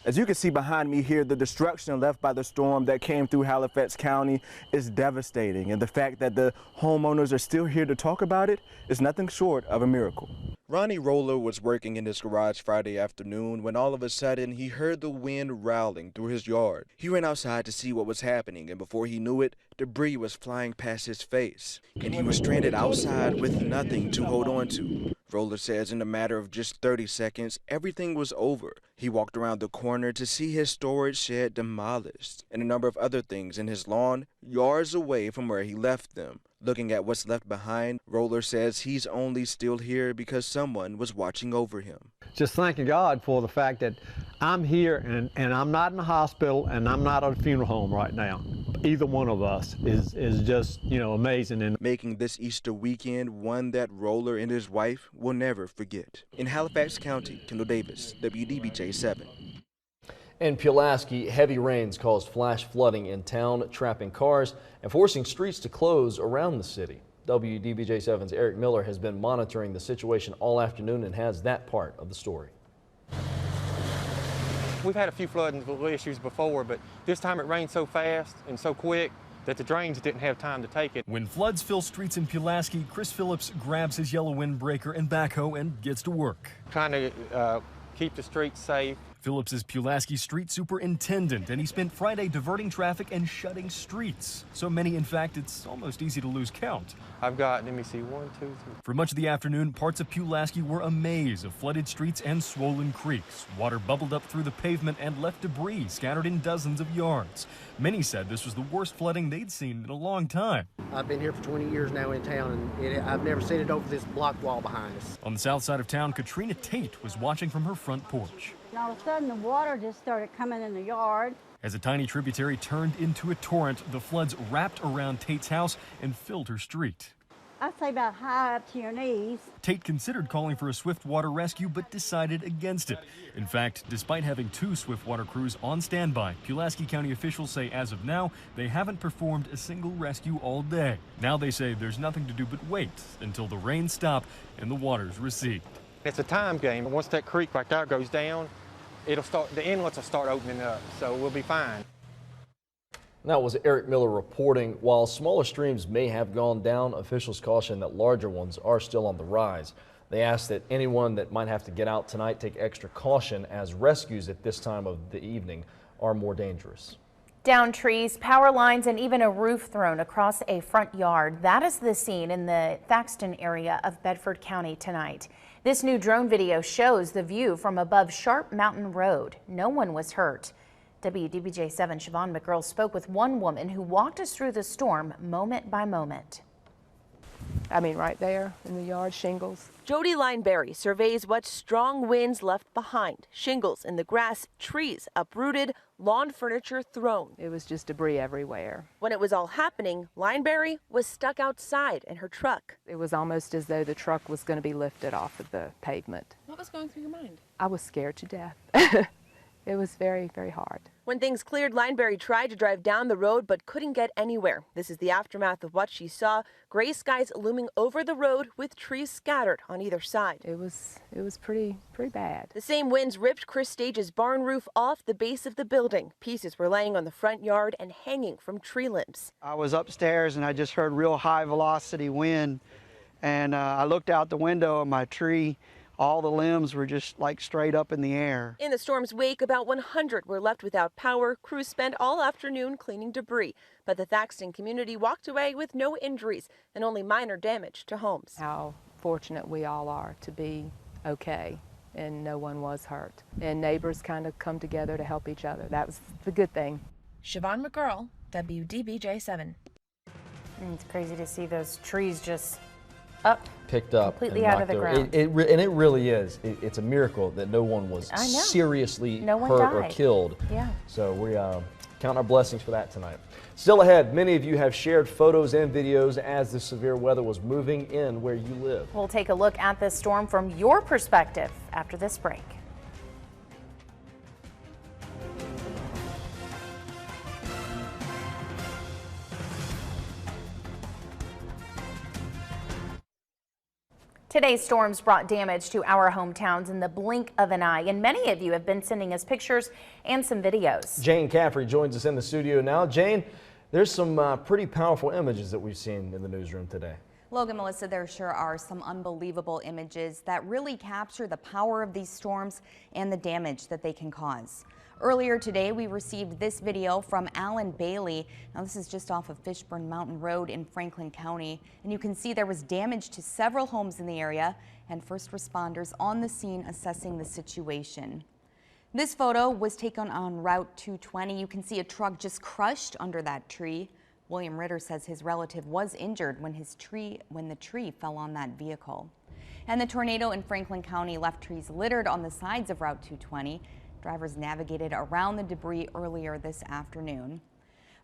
As you can see behind me here, the destruction left by the storm that came through Halifax County is devastating, and the fact that the homeowners are still here to talk about it is nothing short of a miracle. Ronnie Roller was working in his garage Friday afternoon when all of a sudden he heard the wind rowling through his yard. He ran outside to see what was happening, and before he knew it, debris was flying past his face, and he was stranded outside with nothing to hold on to. Roller says in a matter of just 30 seconds, everything was over. He walked around the corner to see his storage shed demolished and a number of other things in his lawn, yards away from where he left them. Looking at what's left behind, Roller says he's only still here because someone was watching over him. Just thanking God for the fact that I'm here and I'm not in the hospital and I'm not at a funeral home right now. Either one of us is just, amazing. And making this Easter weekend one that Roller and his wife will never forget. In Halifax County, Kendall Davis, WDBJ7. In Pulaski, heavy rains caused flash flooding in town, trapping cars and forcing streets to close around the city. WDBJ7's Eric Miller has been monitoring the situation all afternoon and has that part of the story. We've had a few flooding issues before, but this time it rained so fast and so quick that the drains didn't have time to take it. When floods fill streets in Pulaski, Chris Phillips grabs his yellow windbreaker and backhoe and gets to work. Trying to keep the streets safe. Phillips is Pulaski street superintendent, and he spent Friday diverting traffic and shutting streets. So many, in fact, it's almost easy to lose count. I've got, let me see, 1, 2, 3. For much of the afternoon, parts of Pulaski were a maze of flooded streets and swollen creeks. Water bubbled up through the pavement and left debris scattered in dozens of yards. Many said this was the worst flooding they'd seen in a long time. I've been here for 20 years now in town, and I've never seen it over this block wall behind us. On the south side of town, Katrina Tate was watching from her front porch. And all of a sudden, the water just started coming in the yard. As a tiny tributary turned into a torrent, the floods wrapped around Tate's house and filled her street. I'd say about high up to your knees. Tate considered calling for a swift water rescue, but decided against it. In fact, despite having 2 swift water crews on standby, Pulaski County officials say as of now, they haven't performed a single rescue all day. Now they say there's nothing to do but wait until the rains stop and the waters recede. It's a time game. Once that creek like that goes down, the inlets will start opening up, so we'll be fine. That was Eric Miller reporting. While smaller streams may have gone down, officials caution that larger ones are still on the rise. They ask that anyone that might have to get out tonight take extra caution, as rescues at this time of the evening are more dangerous. Down trees, power lines, and even a roof thrown across a front yard. That is the scene in the Thaxton area of Bedford County tonight. This new drone video shows the view from above Sharp Mountain Road. No one was hurt. WDBJ7 Siobhan McGurl spoke with one woman who walked us through the storm moment by moment. I mean, right there in the yard, shingles. Jody Lineberry surveys what strong winds left behind. Shingles in the grass, trees uprooted, lawn furniture thrown. It was just debris everywhere. When it was all happening, Lineberry was stuck outside in her truck. It was almost as though the truck was going to be lifted off of the pavement. What was going through your mind? I was scared to death. It was very, very hard. When things cleared, Lineberry tried to drive down the road but couldn't get anywhere. This is the aftermath of what she saw. Gray skies looming over the road with trees scattered on either side. It was pretty bad. The same winds ripped Chris Stage's barn roof off the base of the building. Pieces were laying on the front yard and hanging from tree limbs. I was upstairs and I just heard real high velocity wind, and I looked out the window of my tree. All the limbs were just like straight up in the air. In the storm's wake, about 100 were left without power. Crews spent all afternoon cleaning debris, but the Thaxton community walked away with no injuries and only minor damage to homes. How fortunate we all are to be okay, and no one was hurt. And neighbors kind of come together to help each other. That was the good thing. Siobhan McGurl, WDBJ7. It's crazy to see those trees just up, picked up, completely and out of the knocked over. ground. And it really is. It's a miracle that no one was seriously hurt or killed. Yeah. So we count our blessings for that tonight. Still ahead, many of you have shared photos and videos as the severe weather was moving in where you live. We'll take a look at this storm from your perspective after this break. Today's storms brought damage to our hometowns in the blink of an eye, and many of you have been sending us pictures and some videos. Jane Caffrey joins us in the studio now. Jane, there's some pretty powerful images that we've seen in the newsroom today. Logan, Melissa, there sure are some unbelievable images that really capture the power of these storms and the damage that they can cause. Earlier today, we received this video from Alan Bailey. Now, this is just off of Fishburne Mountain Road in Franklin County, and you can see there was damage to several homes in the area and first responders on the scene assessing the situation. This photo was taken on Route 220. You can see a truck just crushed under that tree. William Ritter says his relative was injured when the tree fell on that vehicle. And the tornado in Franklin County left trees littered on the sides of Route 220. Drivers navigated around the debris earlier this afternoon.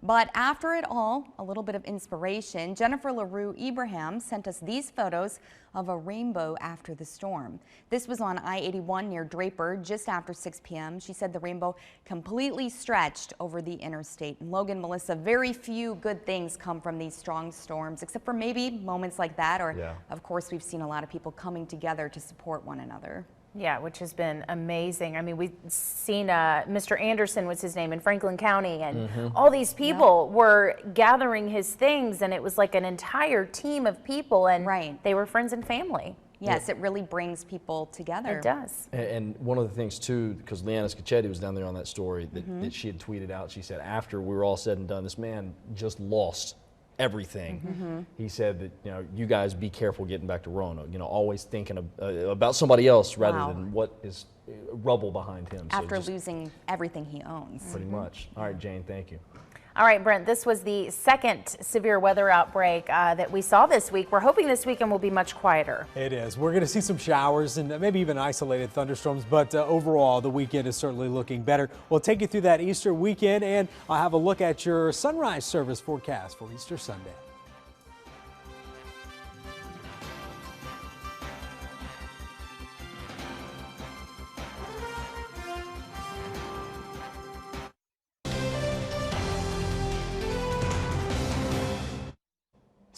But after it all, a little bit of inspiration. Jennifer LaRue Ibrahim sent us these photos of a rainbow after the storm. This was on I-81 near Draper just after 6 p.m. She said the rainbow completely stretched over the interstate. And Logan, Melissa, very few good things come from these strong storms, except for maybe moments like that. Or, of course, we've seen a lot of people coming together to support one another. Yeah, which has been amazing. I mean, we've seen Mr. Anderson was his name in Franklin County, and all these people were gathering his things, and it was like an entire team of people, and they were friends and family. Yes, it really brings people together. It does. And one of the things too, because Leanna Scacchetti was down there on that story that she had tweeted out, she said after we were all said and done, this man just lost everything. He said that, you guys be careful getting back to Roanoke, always thinking about somebody else rather than what is rubble behind him. After losing everything he owns. Pretty much. All right, Jane, thank you. All right, Brent, this was the second severe weather outbreak that we saw this week. We're hoping this weekend will be much quieter. It is. We're going to see some showers and maybe even isolated thunderstorms, but overall, the weekend is certainly looking better. We'll take you through that Easter weekend, and I'll have a look at your sunrise service forecast for Easter Sunday.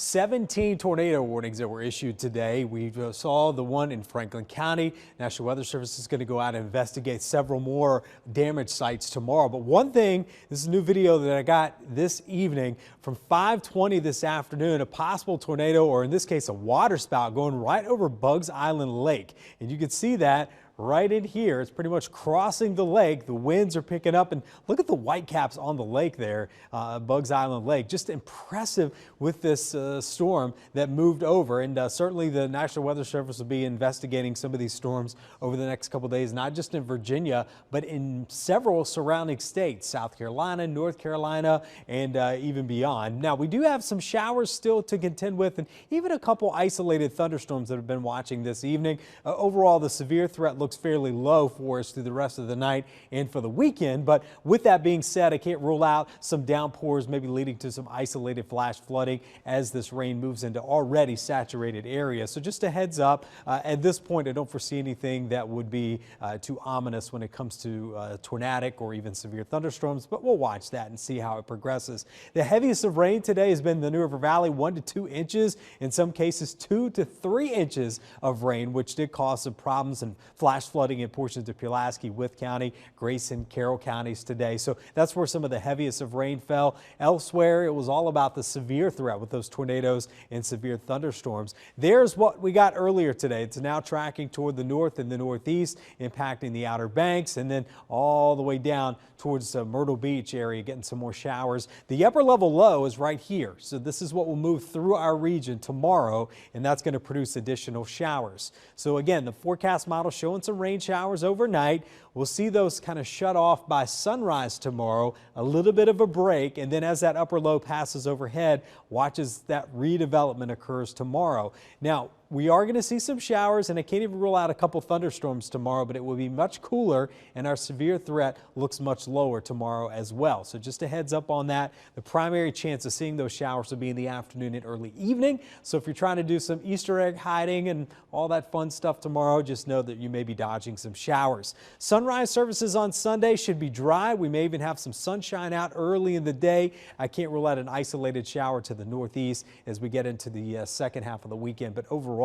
"17 tornado warnings that were issued today. We saw the one in Franklin County. National Weather Service is going to go out and investigate several more damage sites tomorrow. But one thing, this is a new video that I got this evening from 5:20 this afternoon, a possible tornado, or in this case, a water spout going right over Bugs Island Lake. And you can see that right in here. It's pretty much crossing the lake. The winds are picking up, and look at the whitecaps on the lake there, Bugs Island Lake. Just impressive with this storm that moved over, and certainly the National Weather Service will be investigating some of these storms over the next couple days, not just in Virginia, but in several surrounding states, South Carolina, North Carolina, and even beyond. Now, we do have some showers still to contend with, and even a couple isolated thunderstorms that have been watching this evening. Overall, the severe threat looks fairly low for us through the rest of the night and for the weekend. But with that being said, I can't rule out some downpours, maybe leading to some isolated flash flooding as this rain moves into already saturated areas. So just a heads up, at this point, I don't foresee anything that would be too ominous when it comes to tornadic or even severe thunderstorms, but we'll watch that and see how it progresses. The heaviest of rain today has been the New River Valley, 1 to 2 inches, in some cases 2 to 3 inches of rain, which did cause some problems and flash flooding in portions of Pulaski, Wythe County, Grayson, Carroll counties today. So that's where some of the heaviest of rain fell. Elsewhere, it was all about the severe threat with those tornadoes and severe thunderstorms. There's what we got earlier today. It's now tracking toward the north and the northeast, impacting the Outer Banks, and then all the way down towards Myrtle Beach area, getting some more showers. The upper level low is right here. So this is what will move through our region tomorrow, and that's going to produce additional showers. So again, the forecast model showing some rain showers overnight. We'll see those kind of shut off by sunrise tomorrow, a little bit of a break, and then as that upper low passes overhead, watch as that redevelopment occurs tomorrow. Now, we are going to see some showers, and I can't even rule out a couple thunderstorms tomorrow, but it will be much cooler, and our severe threat looks much lower tomorrow as well. So just a heads up on that. The primary chance of seeing those showers will be in the afternoon and early evening. So if you're trying to do some Easter egg hiding and all that fun stuff tomorrow, just know that you may be dodging some showers. Sunrise services on Sunday should be dry. We may even have some sunshine out early in the day. I can't rule out an isolated shower to the northeast as we get into the second half of the weekend, but overall,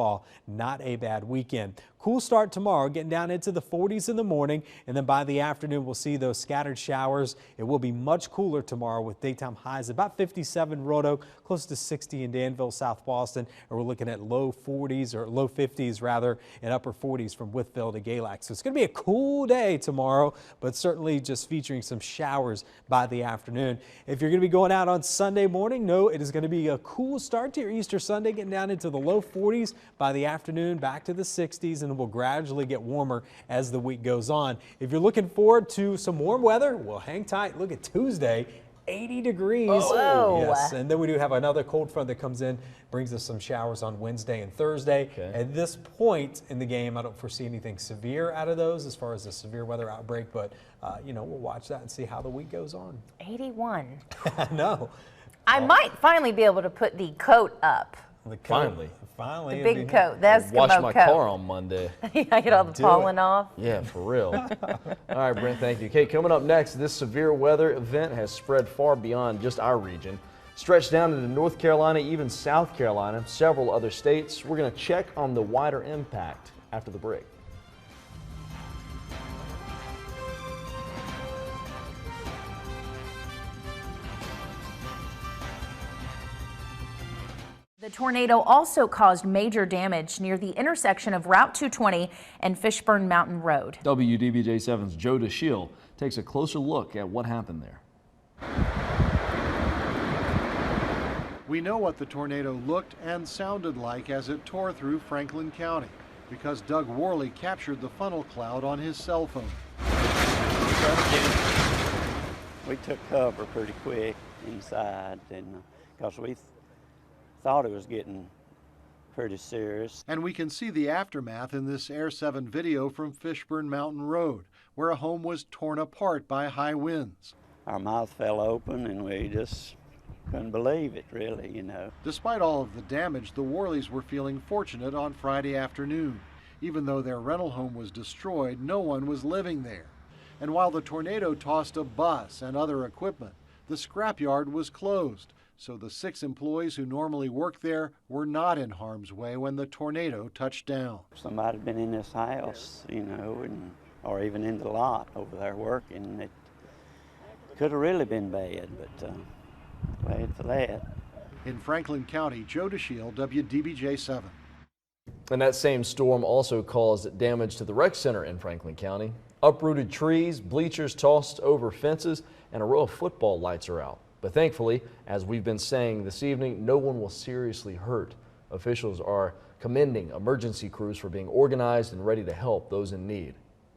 not a bad weekend. Cool start tomorrow, getting down into the 40s in the morning, and then by the afternoon we'll see those scattered showers. It will be much cooler tomorrow with daytime highs about 57 Roanoke, close to 60 in Danville, South Boston, and we're looking at low 40s or low 50s rather, and upper 40s from Wytheville to Galax. So it's going to be a cool day tomorrow, but certainly just featuring some showers by the afternoon. If you're going to be going out on Sunday morning, no, it is going to be a cool start to your Easter Sunday, getting down into the low 40s by the afternoon, back to the 60s, and will gradually get warmer as the week goes on. If you're looking forward to some warm weather, well, hang tight. Look at Tuesday, 80 degrees. Oh. Yes, and then we do have another cold front that comes in, brings us some showers on Wednesday and Thursday. Okay. At this point in the game, I don't foresee anything severe out of those as far as a severe weather outbreak, but you know, we'll watch that and see how the week goes on. 81. No. I might finally be able to put the coat up. The coat. Finally. The big coat. That's Wash Eskimo my coat. car on Monday. I get all the pollen off. Yeah, for real. All right, Brent, thank you. Kate, coming up next, this severe weather event has spread far beyond just our region. Stretched down into North Carolina, even South Carolina, several other states. We're going to check on the wider impact after the break. The tornado also caused major damage near the intersection of Route 220 and Fishburne Mountain Road. WDBJ7's Joe DeShiel takes a closer look at what happened there. We know what the tornado looked and sounded like as it tore through Franklin County because Doug Worley captured the funnel cloud on his cell phone. We took cover pretty quick inside, and because we thought it was getting pretty serious. And we can see the aftermath in this Air 7 video from Fishburne Mountain Road, where a home was torn apart by high winds. Our mouth fell open and we just couldn't believe it, really, you know. Despite all of the damage, the Worleys were feeling fortunate on Friday afternoon. Even though their rental home was destroyed, no one was living there. And while the tornado tossed a bus and other equipment, the scrapyard was closed. So the 6 employees who normally work there were not in harm's way when the tornado touched down. Somebody had been in this house, you know, or even in the lot over there working. It could have really been bad, but glad for that. In Franklin County, Joe DeShiel, WDBJ7. And that same storm also caused damage to the rec center in Franklin County. Uprooted trees, bleachers tossed over fences, and a row of football lights are out. But thankfully, as we've been saying this evening, no one was seriously hurt. Officials are commending emergency crews for being organized and ready to help those in need.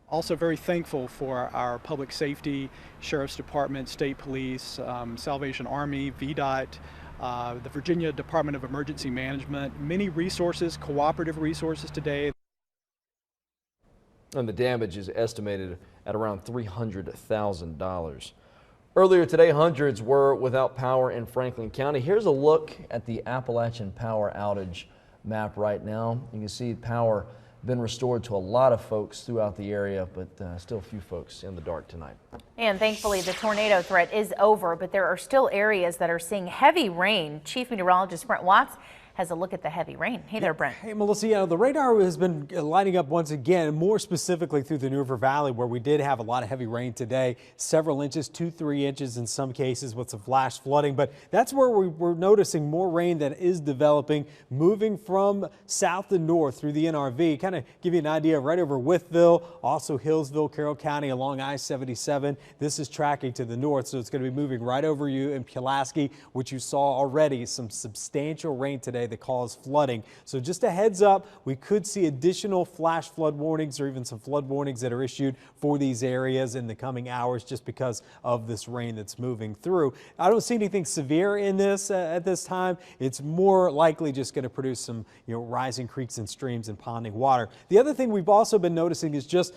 Also very thankful for our public safety, Sheriff's Department, State Police, Salvation Army, VDOT, the Virginia Department of Emergency Management, many resources, cooperative resources today. And the damage is estimated at around $300,000. Earlier today, hundreds were without power in Franklin County. Here's a look at the Appalachian power outage map right now. You can see power been restored to a lot of folks throughout the area, but still a few folks in the dark tonight. And thankfully the tornado threat is over, but there are still areas that are seeing heavy rain. Chief Meteorologist Brent Watts has a look at the heavy rain. Hey there, Brent. Hey, Melissa, the radar has been lighting up once again, more specifically through the New River Valley, where we did have a lot of heavy rain today, several inches, 2-3 inches in some cases with some flash flooding. But that's where we're noticing more rain that is developing, moving from south to north through the NRV. Kind of give you an idea, right over Wytheville, also Hillsville, Carroll County along I-77. This is tracking to the north, so it's going to be moving right over you in Pulaski, which you saw already some substantial rain today that caused flooding. So just a heads up, we could see additional flash flood warnings or even some flood warnings that are issued for these areas in the coming hours just because of this rain that's moving through. I don't see anything severe in this at this time. It's more likely just going to produce some rising creeks and streams and ponding water. The other thing we've also been noticing is just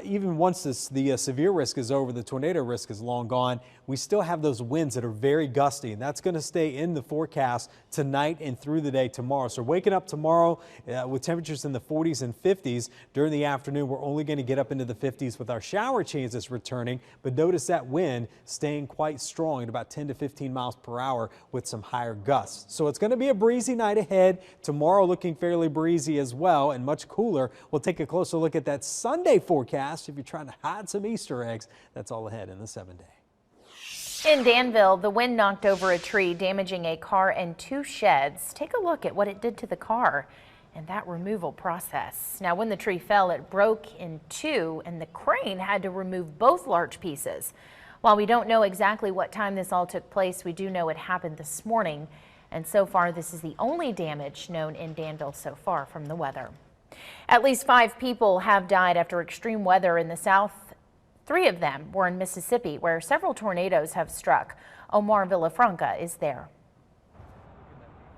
even once the severe risk is over, the tornado risk is long gone, we still have those winds that are very gusty, and that's going to stay in the forecast tonight and through the day tomorrow. So waking up tomorrow with temperatures in the 40s and 50s during the afternoon, we're only going to get up into the 50s with our shower chances returning, but notice that wind staying quite strong at about 10 to 15 miles per hour with some higher gusts. So it's going to be a breezy night ahead. Tomorrow looking fairly breezy as well and much cooler. We'll take a closer look at that Sunday forecast. If you're trying to hide some Easter eggs, that's all ahead in the 7-day. In Danville, the wind knocked over a tree, damaging a car and 2 sheds. Take a look at what it did to the car and that removal process. Now, when the tree fell, it broke in 2, and the crane had to remove both large pieces. While we don't know exactly what time this all took place, we do know it happened this morning. And so far, this is the only damage known in Danville so far from the weather. At least 5 people have died after extreme weather in the South. 3 of them were in Mississippi, where several tornadoes have struck. Omar Villafranca is there.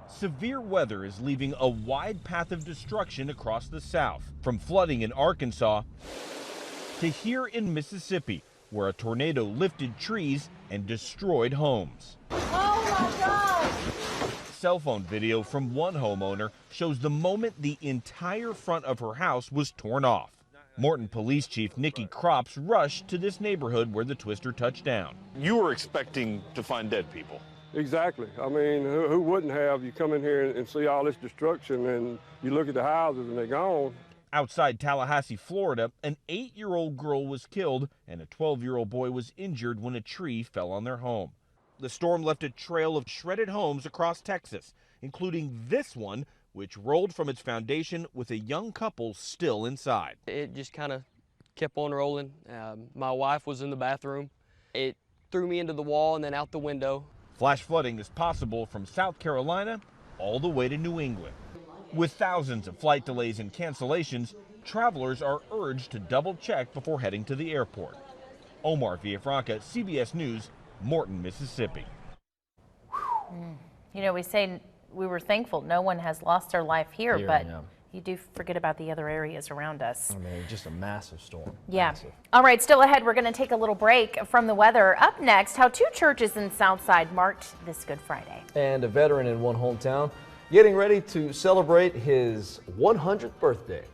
Severe weather is leaving a wide path of destruction across the South, from flooding in Arkansas to here in Mississippi, where a tornado lifted trees and destroyed homes. Oh my God! Cell phone video from one homeowner shows the moment the entire front of her house was torn off. Morton Police Chief Nikki Crops rushed to this neighborhood where the twister touched down. You were expecting to find dead people. Exactly. I mean, who wouldn't have? You come in here and see all this destruction, and you look at the houses and they're gone. Outside Tallahassee, Florida, an 8-year-old girl was killed and a 12-year-old boy was injured when a tree fell on their home. The storm left a trail of shredded homes across Texas, including this one, which rolled from its foundation with a young couple still inside. It just kind of kept on rolling. My wife was in the bathroom. It threw me into the wall and then out the window. Flash flooding is possible from South Carolina all the way to New England. With thousands of flight delays and cancellations, travelers are urged to double check before heading to the airport. Omar Villafranca, CBS News, Morton, Mississippi. You know, we say we were thankful no one has lost their life here, but yeah. You do forget about the other areas around us. I mean, just a massive storm. Yeah. Massive. All right, still ahead, we're going to take a little break from the weather. Up next, how 2 churches in Southside marked this Good Friday. And a veteran in one hometown getting ready to celebrate his 100th birthday.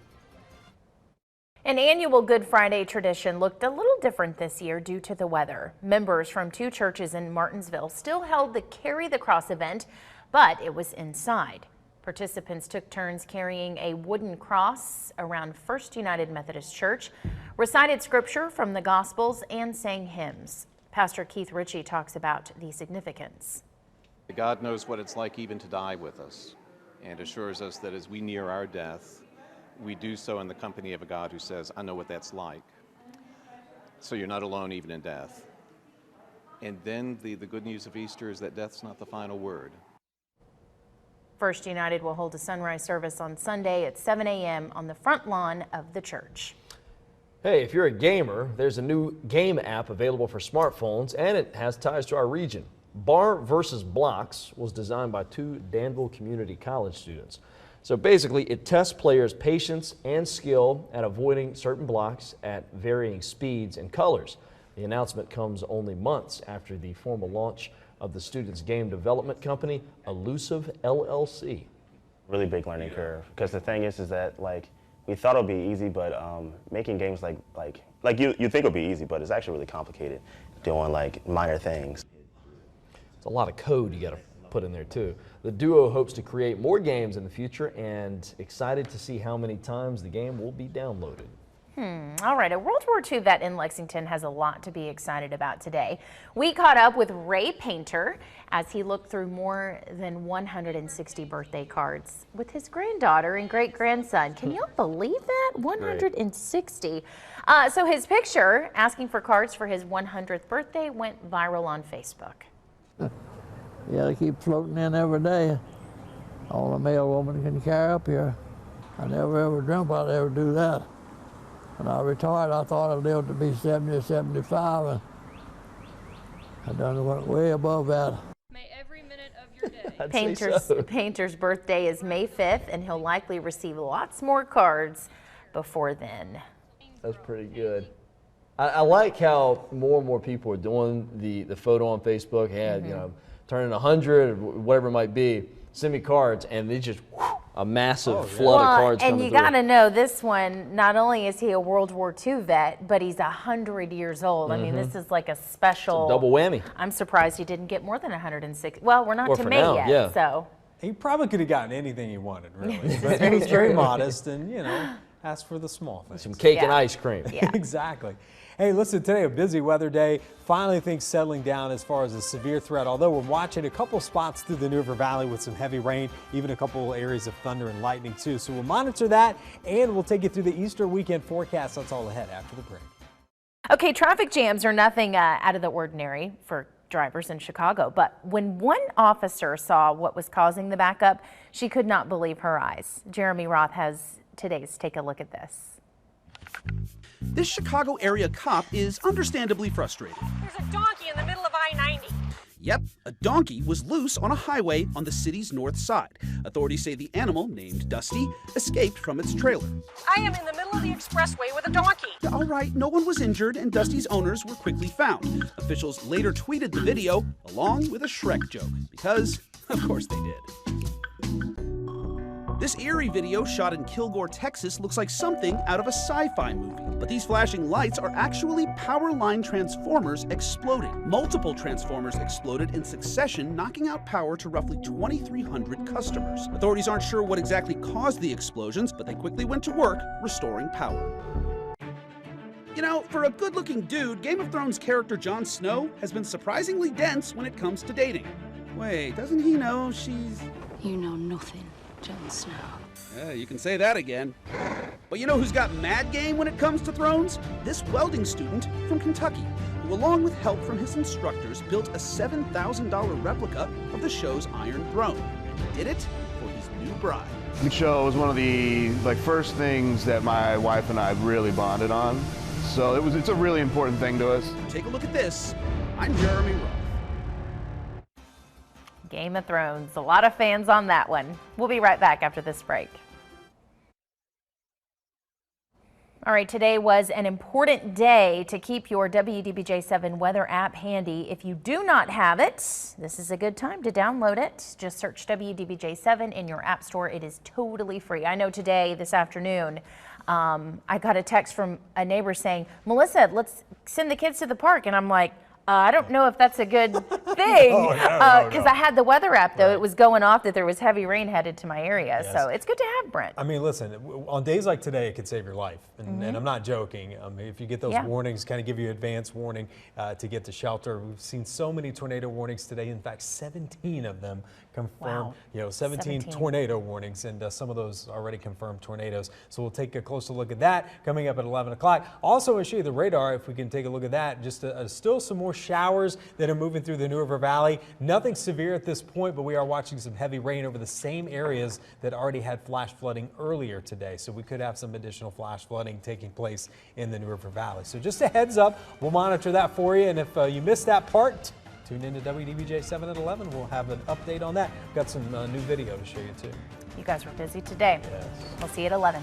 An annual Good Friday tradition looked a little different this year due to the weather. Members from 2 churches in Martinsville still held the Carry the Cross event, but it was inside. Participants took turns carrying a wooden cross around First United Methodist Church, recited scripture from the Gospels, and sang hymns. Pastor Keith Ritchie talks about the significance. God knows what it's like even to die with us. and assures us that as we near our death, we do so in the company of a God who says, I know what that's like. So you're not alone even in death. And then the good news of Easter is that death's not the final word. First United will hold a sunrise service on Sunday at 7 a.m. on the front lawn of the church. Hey, if you're a gamer, there's a new game app available for smartphones, and it has ties to our region. Bar vs. Blocks was designed by 2 Danville Community College students. So basically, it tests players' patience and skill at avoiding certain blocks at varying speeds and colors. The announcement comes only months after the formal launch of the students' game development company, Elusive LLC. Really big learning curve, because the thing is that like we thought it would be easy, but making games like you think it would be easy, but it's actually really complicated doing like minor things. It's a lot of code you got to put in there too. The duo hopes to create more games in the future and excited to see how many times the game will be downloaded. All right, a World War II vet in Lexington has a lot to be excited about today. We caught up with Ray Painter as he looked through more than 160 birthday cards with his granddaughter and great-grandson. Can you believe that? 160. So his picture asking for cards for his 100th birthday went viral on Facebook. Yeah, they keep floating in every day. All a male woman can carry up here. I never ever dreamt I'd ever do that. When I retired, I thought I'd live to be 70 or 75, and I done went way above that. May every minute of your day. Painter's birthday is May 5th, and he'll likely receive lots more cards before then. That's pretty good. I like how more and more people are doing the photo on Facebook. You know, turning 100, whatever it might be, send me cards, and they just a massive flood of cards coming through. And you got to know this one, not only is he a World War II vet, but he's 100 years old. I mean, this is like a special double whammy. I'm surprised he didn't get more than 160. Well, we're not to May yet, yeah. So. He probably could have gotten anything he wanted, really. But he was very modest and, you know, asked for the small things. Some cake and ice cream. Yeah. Exactly. Hey, listen, today a busy weather day. Finally things settling down as far as a severe threat, although we're watching a couple spots through the New River Valley with some heavy rain, even a couple areas of thunder and lightning too. So we'll monitor that and we'll take you through the Easter weekend forecast. That's all ahead after the break. Okay, traffic jams are nothing out of the ordinary for drivers in Chicago, but when one officer saw what was causing the backup, she could not believe her eyes. Jeremy Roth has today's Take a Look at this. This Chicago area cop is understandably frustrated. There's a donkey in the middle of I-90. Yep, a donkey was loose on a highway on the city's north side. Authorities say the animal, named Dusty, escaped from its trailer. I am in the middle of the expressway with a donkey. All right, no one was injured and Dusty's owners were quickly found. Officials later tweeted the video along with a Shrek joke, because, of course they did. This eerie video shot in Kilgore, Texas looks like something out of a sci-fi movie. But these flashing lights are actually power line transformers exploding. Multiple transformers exploded in succession, knocking out power to roughly 2,300 customers. Authorities aren't sure what exactly caused the explosions, but they quickly went to work restoring power. You know, for a good-looking dude, Game of Thrones character Jon Snow has been surprisingly dense when it comes to dating. Wait, doesn't he know she's... You know nothing, Jon Snow. Yeah, you can say that again. But you know who's got mad game when it comes to thrones? This welding student from Kentucky, who along with help from his instructors built a $7,000 replica of the show's Iron Throne. And he did it for his new bride. The show was one of the first things that my wife and I really bonded on. So it's a really important thing to us. Take a look at this. I'm Jeremy Roth. Game of Thrones, a lot of fans on that one. We'll be right back after this break. All right, today was an important day to keep your WDBJ7 weather app handy. If you do not have it, this is a good time to download it. Just search WDBJ7 in your app store. It is totally free. I know today, this afternoon, I got a text from a neighbor saying, Melissa, let's send the kids to the park. And I'm like, I don't know if that's a good thing, because I had the weather app, though. It was going off that there was heavy rain headed to my area, so it's good to have, Brent. I mean, listen, on days like today, it could save your life, and I'm not joking. I mean, if you get those warnings, kind of give you advance warning to get to shelter. We've seen so many tornado warnings today. In fact, 17 of them confirmed. You know, 17 tornado warnings, and some of those already confirmed tornadoes. So we'll take a closer look at that coming up at 11 o'clock. Also, I'll show you the radar if we can take a look at that. Just still some more showers that are moving through the New River Valley. Nothing severe at this point, but we are watching some heavy rain over the same areas that already had flash flooding earlier today. So we could have some additional flash flooding taking place in the New River Valley. So just a heads up, we'll monitor that for you. And if you missed that part, tune into WDBJ7 at 11. We'll have an update on that. Got some new video to show you too. You guys were busy today. Yes. We'll see you at 11.